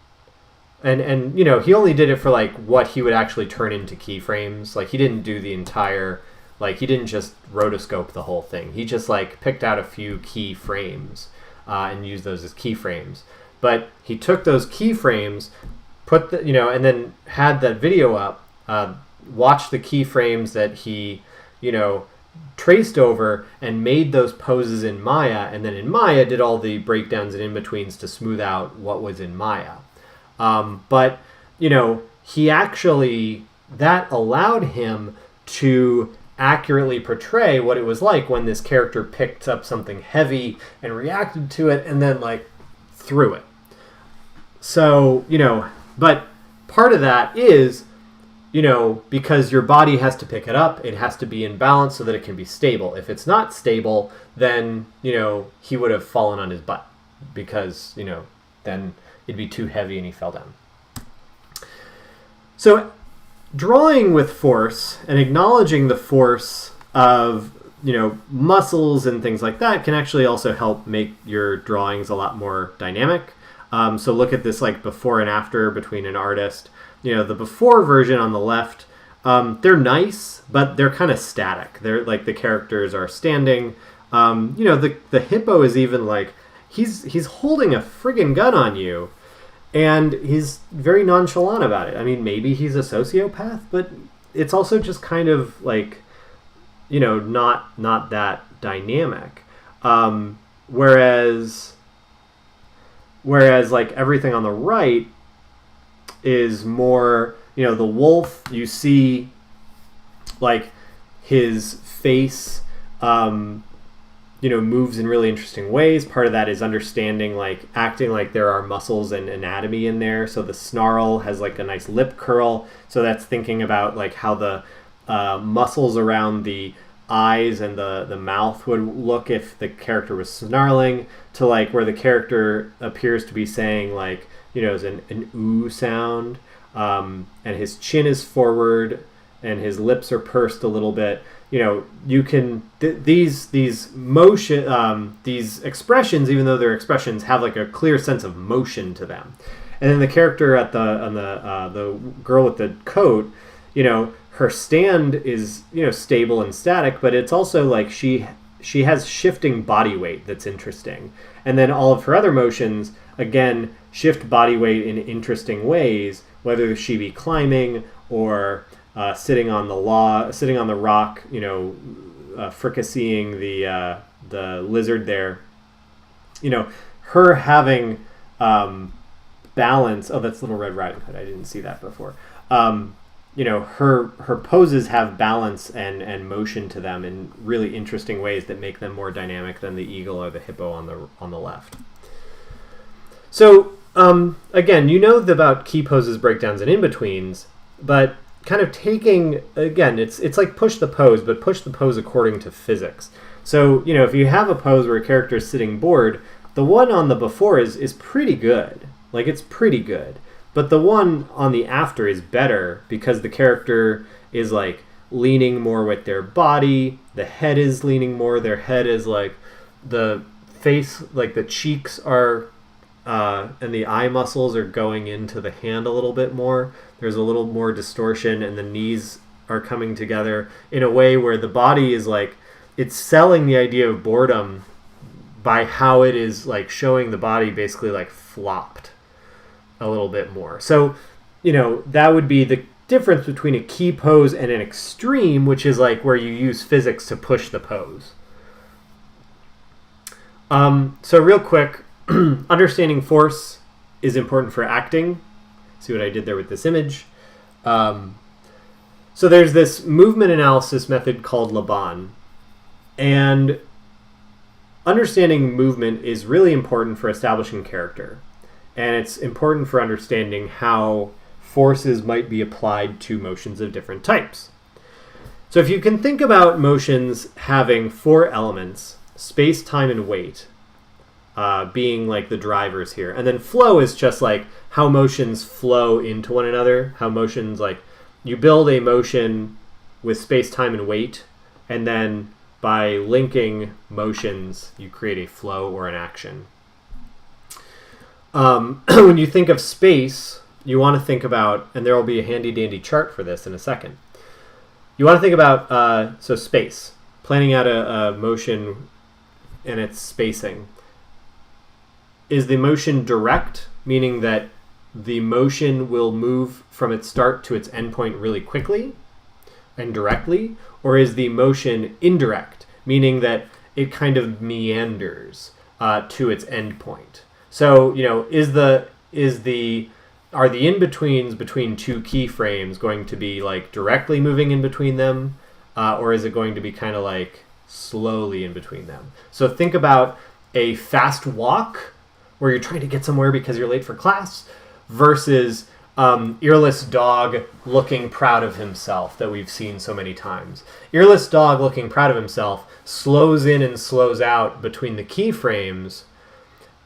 And he only did it for like what he would actually turn into keyframes. Like he didn't do the entire, like he didn't just rotoscope the whole thing. He just like picked out a few keyframes and used those as keyframes. But he took those keyframes, and then had that video up, watched the keyframes that he, traced over and made those poses in Maya, and then in Maya did all the breakdowns and in-betweens to smooth out what was in Maya. But he actually, that allowed him to accurately portray what it was like when this character picked up something heavy and reacted to it and then like threw it. So, but part of that is, because your body has to pick it up, it has to be in balance so that it can be stable. If it's not stable, then, he would have fallen on his butt because, then it'd be too heavy and he fell down. So drawing with force and acknowledging the force of, muscles and things like that can actually also help make your drawings a lot more dynamic. So look at this like before and after between an artist. The before version on the left, they're nice, but they're kind of static. They're like the characters are standing. The hippo is even like, he's holding a friggin' gun on you. And he's very nonchalant about it. I mean, maybe he's a sociopath, but it's also just kind of like, not that dynamic. Whereas like everything on the right is more, the wolf, you see like his face, moves in really interesting ways. Part of that is understanding, like acting like there are muscles and anatomy in there. So the snarl has like a nice lip curl. So that's thinking about like how the muscles around the eyes and the mouth would look if the character was snarling, to like where the character appears to be saying like, is an ooh sound. And his chin is forward and his lips are pursed a little bit. You can these motion, these expressions, even though they're expressions, have like a clear sense of motion to them. And then the character on the girl with the coat, her stand is stable and static, but it's also like she has shifting body weight that's interesting. And then all of her other motions again, shift body weight in interesting ways, whether she be climbing or sitting on the rock, fricasseeing the lizard there. Her having balance. Oh, that's Little Red Riding Hood. I didn't see that before. Her poses have balance and motion to them in really interesting ways that make them more dynamic than the eagle or the hippo on the left. So again, about key poses, breakdowns, and in-betweens, but kind of taking, again, it's like push the pose, but push the pose according to physics. So, if you have a pose where a character is sitting bored, the one on the before is pretty good. Like, it's pretty good. But the one on the after is better because the character is, like, leaning more with their body. The head is leaning more. Their head is, like, the face, like, the cheeks are, and the eye muscles are going into the hand a little bit more. There's a little more distortion, and the knees are coming together in a way where the body is, like, it's selling the idea of boredom by how it is, like, showing the body basically, like, flopped a little bit more. So, that would be the difference between a key pose and an extreme, which is like where you use physics to push the pose. So real quick, understanding force is important for acting. See what I did there with this image? So there's this movement analysis method called Laban. And understanding movement is really important for establishing character. And it's important for understanding how forces might be applied to motions of different types. So if you can think about motions having 4 elements, space, time, and weight, being like the drivers here. And then flow is just like how motions flow into one another, how motions, like, you build a motion with space, time, and weight, and then by linking motions, you create a flow or an action. When you think of space, you want to think about, and there will be a handy-dandy chart for this in a second. You want to think about, so space, planning out a motion and its spacing. Is the motion direct, meaning that the motion will move from its start to its endpoint really quickly and directly? Or is the motion indirect, meaning that it kind of meanders to its endpoint? So, are the in-betweens between 2 keyframes going to be like directly moving in between them? Or is it going to be kind of like slowly in between them? So think about a fast walk where you're trying to get somewhere because you're late for class versus earless dog looking proud of himself that we've seen so many times. Earless dog looking proud of himself slows in and slows out between the keyframes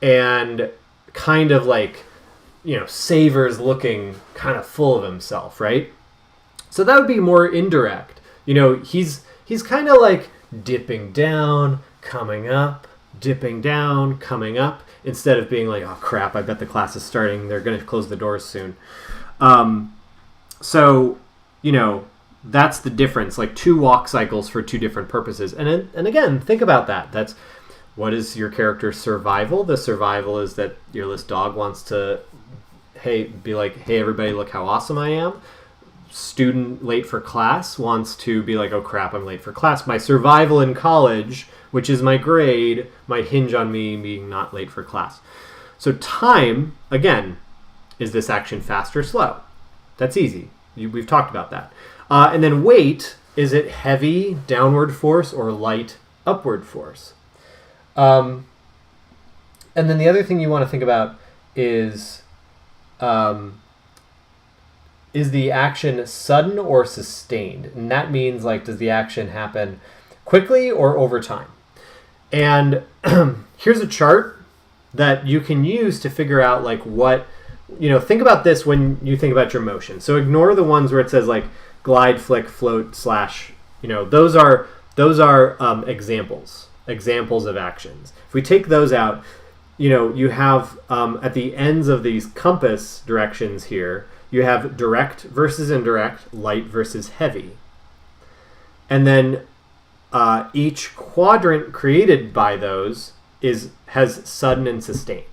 and kind of like, savors looking kind of full of himself, right? So that would be more indirect. He's kind of like dipping down, coming up, dipping down, coming up, instead of being like, oh crap, I bet the class is starting. They're going to close the doors soon. So, that's the difference, like 2 walk cycles for 2 different purposes. And again, think about that. What is your character's survival? The survival is that earless dog wants to, be like, hey, everybody, look how awesome I am. Student late for class wants to be like, oh crap, I'm late for class. My survival in college, which is my grade, might hinge on me being not late for class. So time, again, is this action fast or slow? That's easy. We've talked about that. And then weight, is it heavy downward force or light upward force? And then the other thing you want to think about is the action sudden or sustained? And that means, like, does the action happen quickly or over time? And here's a chart that you can use to figure out, like, what, think about this when you think about your motion. So ignore the ones where it says, like, glide, flick, float, slash, those are examples of actions. If we take those out, you have at the ends of these compass directions here, you have direct versus indirect, light versus heavy. And then each quadrant created by those has sudden and sustained.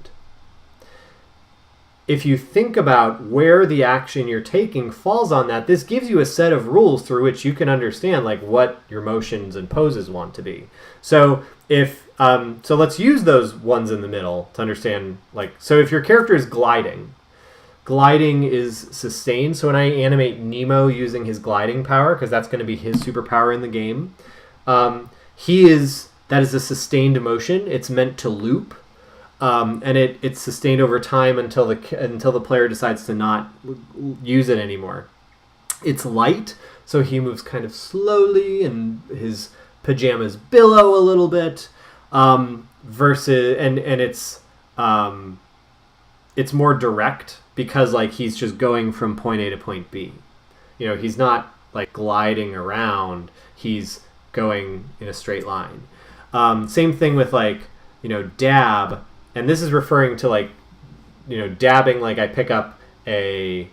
if you think about where the action you're taking falls on that, this gives you a set of rules through which you can understand like what your motions and poses want to be. So so let's use those ones in the middle to understand, like, so if your character is gliding is sustained. So when I animate Nemo using his gliding power, because that's going to be his superpower in the game, that is a sustained motion. It's meant to loop, and it's sustained over time until the player decides to not use it anymore. It's light, so he moves kind of slowly, and his pajamas billow a little bit. Versus and it's more direct because like he's just going from point A to point B. He's not like gliding around. He's going in a straight line. Same thing with like, dab, and this is referring to like, dabbing. Like I pick up a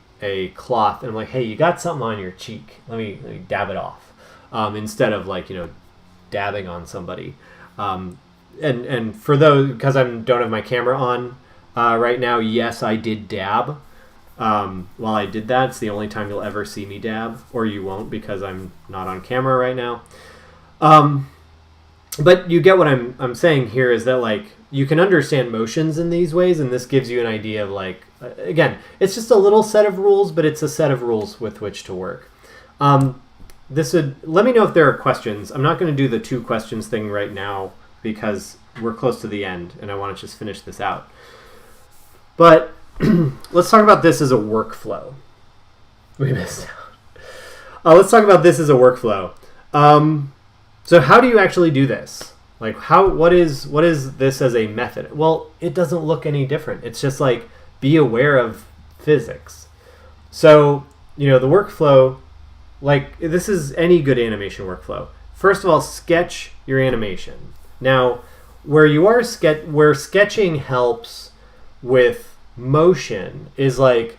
cloth and I'm like, hey, you got something on your cheek. Let me dab it off. Instead of like, dabbing on somebody. And for those, because I don't have my camera on right now, yes, I did dab. While I did that, it's the only time you'll ever see me dab, or you won't because I'm not on camera right now. But you get what I'm saying here is that like you can understand motions in these ways, and this gives you an idea of like, again, it's just a little set of rules, but it's a set of rules with which to work. Let me know if there are questions. I'm not going to do the 2 questions thing right now because we're close to the end and I want to just finish this out. But let's talk about this as a workflow. We missed out. Let's talk about this as a workflow. So how do you actually do this? Like what is this as a method? Well, it doesn't look any different. It's just like be aware of physics. So, the workflow, like this is any good animation workflow. First of all, sketch your animation. Now, where sketching helps with motion is like,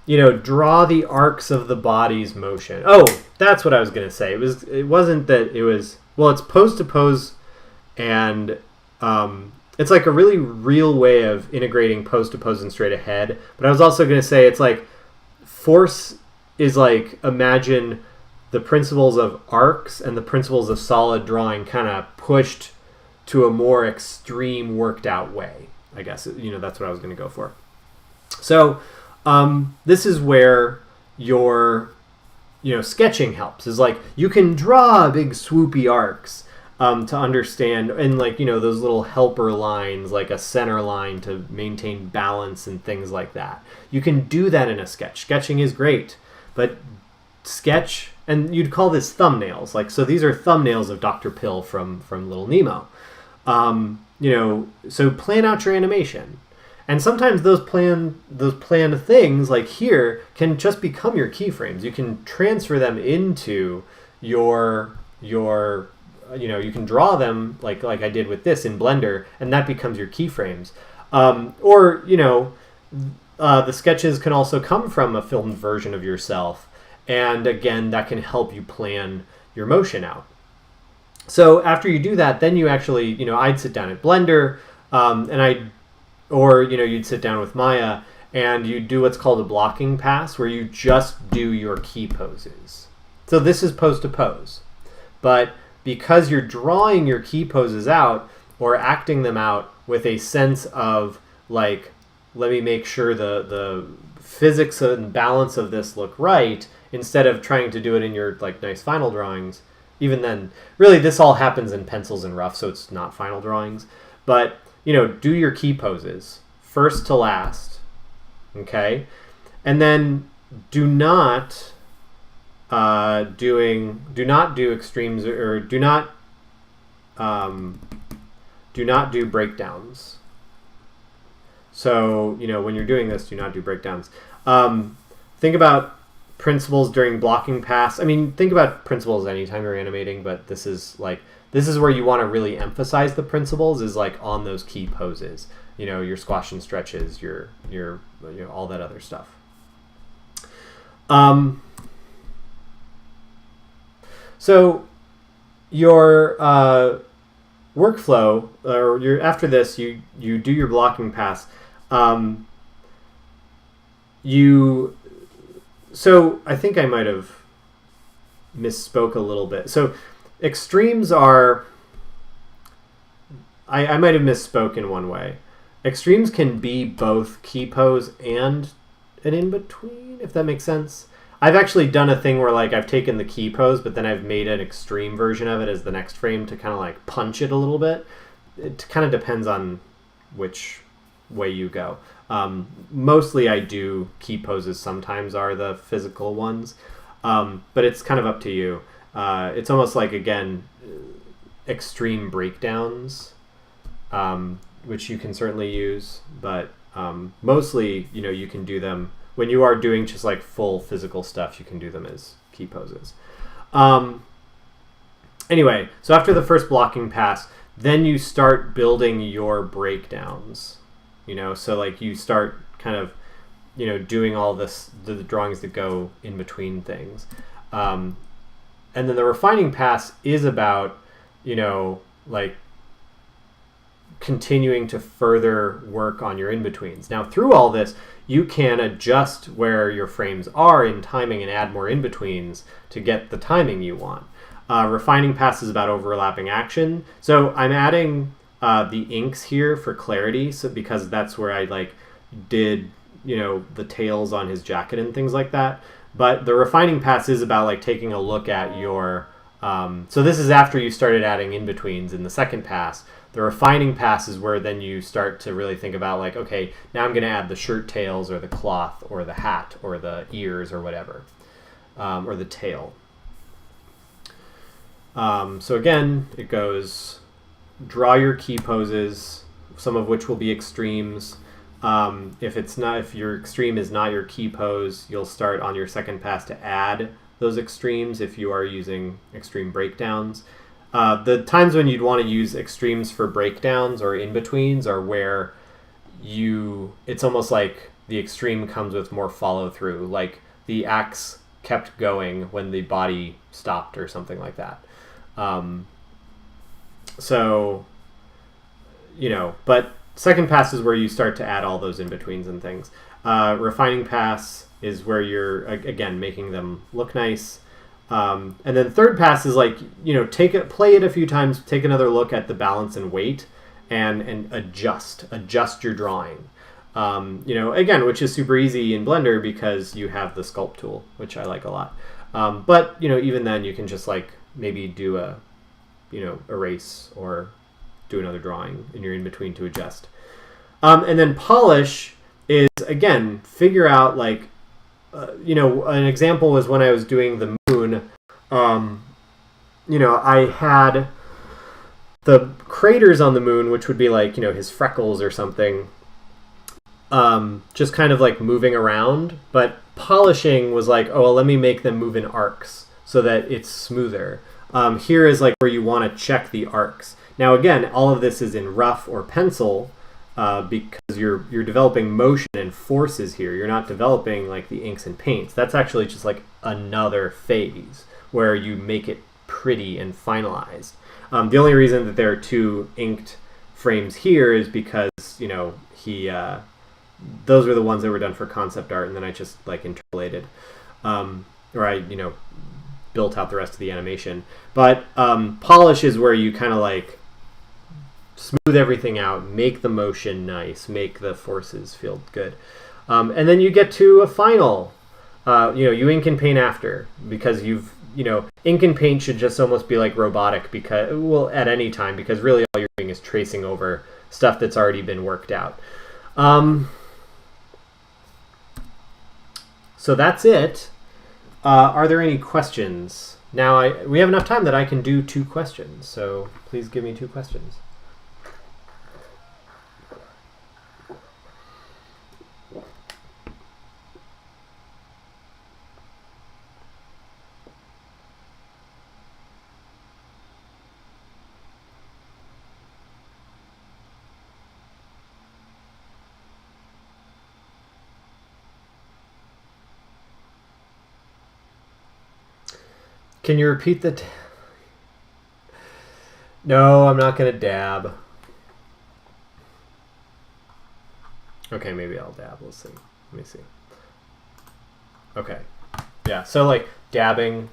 draw the arcs of the body's motion. Oh, that's what I was going to say. It wasn't that it was, well, it's pose to pose, and it's like a really real way of integrating pose to pose and straight ahead. But I was also going to say it's like force is like, imagine the principles of arcs and the principles of solid drawing kind of pushed to a more extreme worked out way. I guess, that's what I was going to go for. So this is where your, sketching helps. Is like you can draw big swoopy arcs to understand, and like, those little helper lines, like a center line to maintain balance and things like that. You can do that in a sketch. Sketching is great, but sketch, and you'd call this thumbnails. Like, so these are thumbnails of Dr. Pill from Little Nemo. So plan out your animation. And sometimes those planned things, like here, can just become your keyframes. You can transfer them into your you can draw them like I did with this in Blender, and that becomes your keyframes. Or the sketches can also come from a filmed version of yourself, and again, that can help you plan your motion out. So after you do that, then you actually, I'd sit down at Blender, you'd sit down with Maya, and you do what's called a blocking pass, where you just do your key poses. So this is pose to pose. But because you're drawing your key poses out or acting them out with a sense of like, let me make sure the physics and balance of this look right, instead of trying to do it in your like nice final drawings. Even then, really, this all happens in pencils and rough, so it's not final drawings. But, do your key poses first to last, okay? And then do not do extremes, or do not do breakdowns. So, when you're doing this, do not do breakdowns. Think about principles during blocking pass. I mean, think about principles anytime you're animating, but this is where you want to really emphasize the principles, is like on those key poses. Your squash and stretches, your all that other stuff. So your workflow, or after this, you do your blocking pass. So I think I might have misspoke a little bit. So extremes are, I might have misspoke in one way. Extremes can be both key pose and an in-between, if that makes sense. I've actually done a thing where like I've taken the key pose, but then I've made an extreme version of it as the next frame to kind of like punch it a little bit. It kind of depends on which way you go. Mostly I do key poses, sometimes are the physical ones, but it's kind of up to you. It's almost like, again, extreme breakdowns, which you can certainly use, but mostly, you can do them when you are doing just like full physical stuff. You can do them as key poses. Anyway, so after the first blocking pass, then you start building your breakdowns. So like you start kind of, doing all this, the drawings that go in between things. And then the refining pass is about, like continuing to further work on your in-betweens. Now, through all this, you can adjust where your frames are in timing and add more in-betweens to get the timing you want. Refining pass is about overlapping action. So I'm adding the inks here for clarity, so because that's where I like did the tails on his jacket and things like that. But the refining pass is about like taking a look at your so this is after you started adding in-betweens in the second pass. The refining pass is where then you start to really think about like, okay, now I'm going to add the shirt tails or the cloth or the hat or the ears or whatever, or the tail. So again, it goes, draw your key poses, some of which will be extremes. If your extreme is not your key pose, you'll start on your second pass to add those extremes if you are using extreme breakdowns. The times when you'd want to use extremes for breakdowns or in-betweens are where it's almost like the extreme comes with more follow-through, like the axe kept going when the body stopped or something like that. But second pass is where you start to add all those in-betweens and things. Refining pass is where you're, again, making them look nice. And then third pass is like, play it a few times, take another look at the balance and weight, and adjust your drawing. Again, which is super easy in Blender because you have the sculpt tool, which I like a lot. But even then you can just like maybe do a, erase or do another drawing in your in-between to adjust. And then polish is, again, figure out like, an example was when I was doing the moon, I had the craters on the moon, which would be like, his freckles or something, just kind of like moving around. But polishing was like, oh, well, let me make them move in arcs so that it's smoother. Here is like where you want to check the arcs. Now, again, all of this is in rough or pencil, because you're developing motion and forces here. You're not developing like the inks and paints. That's actually just like another phase where you make it pretty and finalized. The only reason that there are two inked frames here is because those were the ones that were done for concept art, and then I just like interpolated, or I built out the rest of the animation. But polish is where you kind of like smooth everything out, make the motion nice, make the forces feel good. And then you get to a final. You ink and paint after, because ink and paint should just almost be like robotic, because, well, at any time, because really all you're doing is tracing over stuff that's already been worked out. So that's it. Are there any questions? Now, we have enough time that I can do 2 questions, so please give me 2 questions. Can you repeat the... No, I'm not going to dab. Okay, maybe I'll dab. We'll see. Let me see. Okay. Yeah. So like dabbing,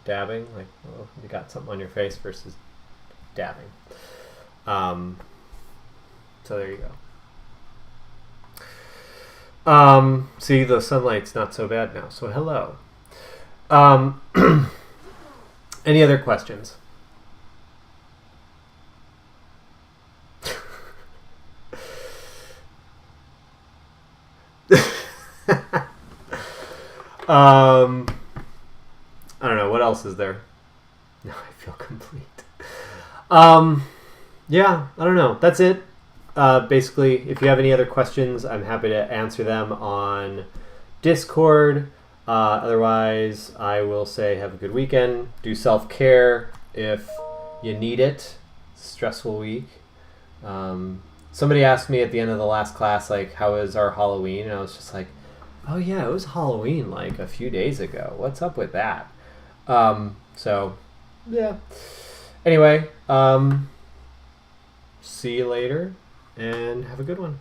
dabbing, like oh, you got something on your face versus dabbing. So there you go. See, the sunlight's not so bad now. So hello. Any other questions? I don't know. What else is there? No, I feel complete. Yeah, I don't know. That's it. Basically, if you have any other questions, I'm happy to answer them on Discord. Otherwise, I will say have a good weekend. Do self-care if you need it. Stressful week. Somebody asked me at the end of the last class, like, how is our Halloween? And I was just like, oh yeah, it was Halloween like a few days ago. What's up with that? So, yeah. Anyway, see you later and have a good one.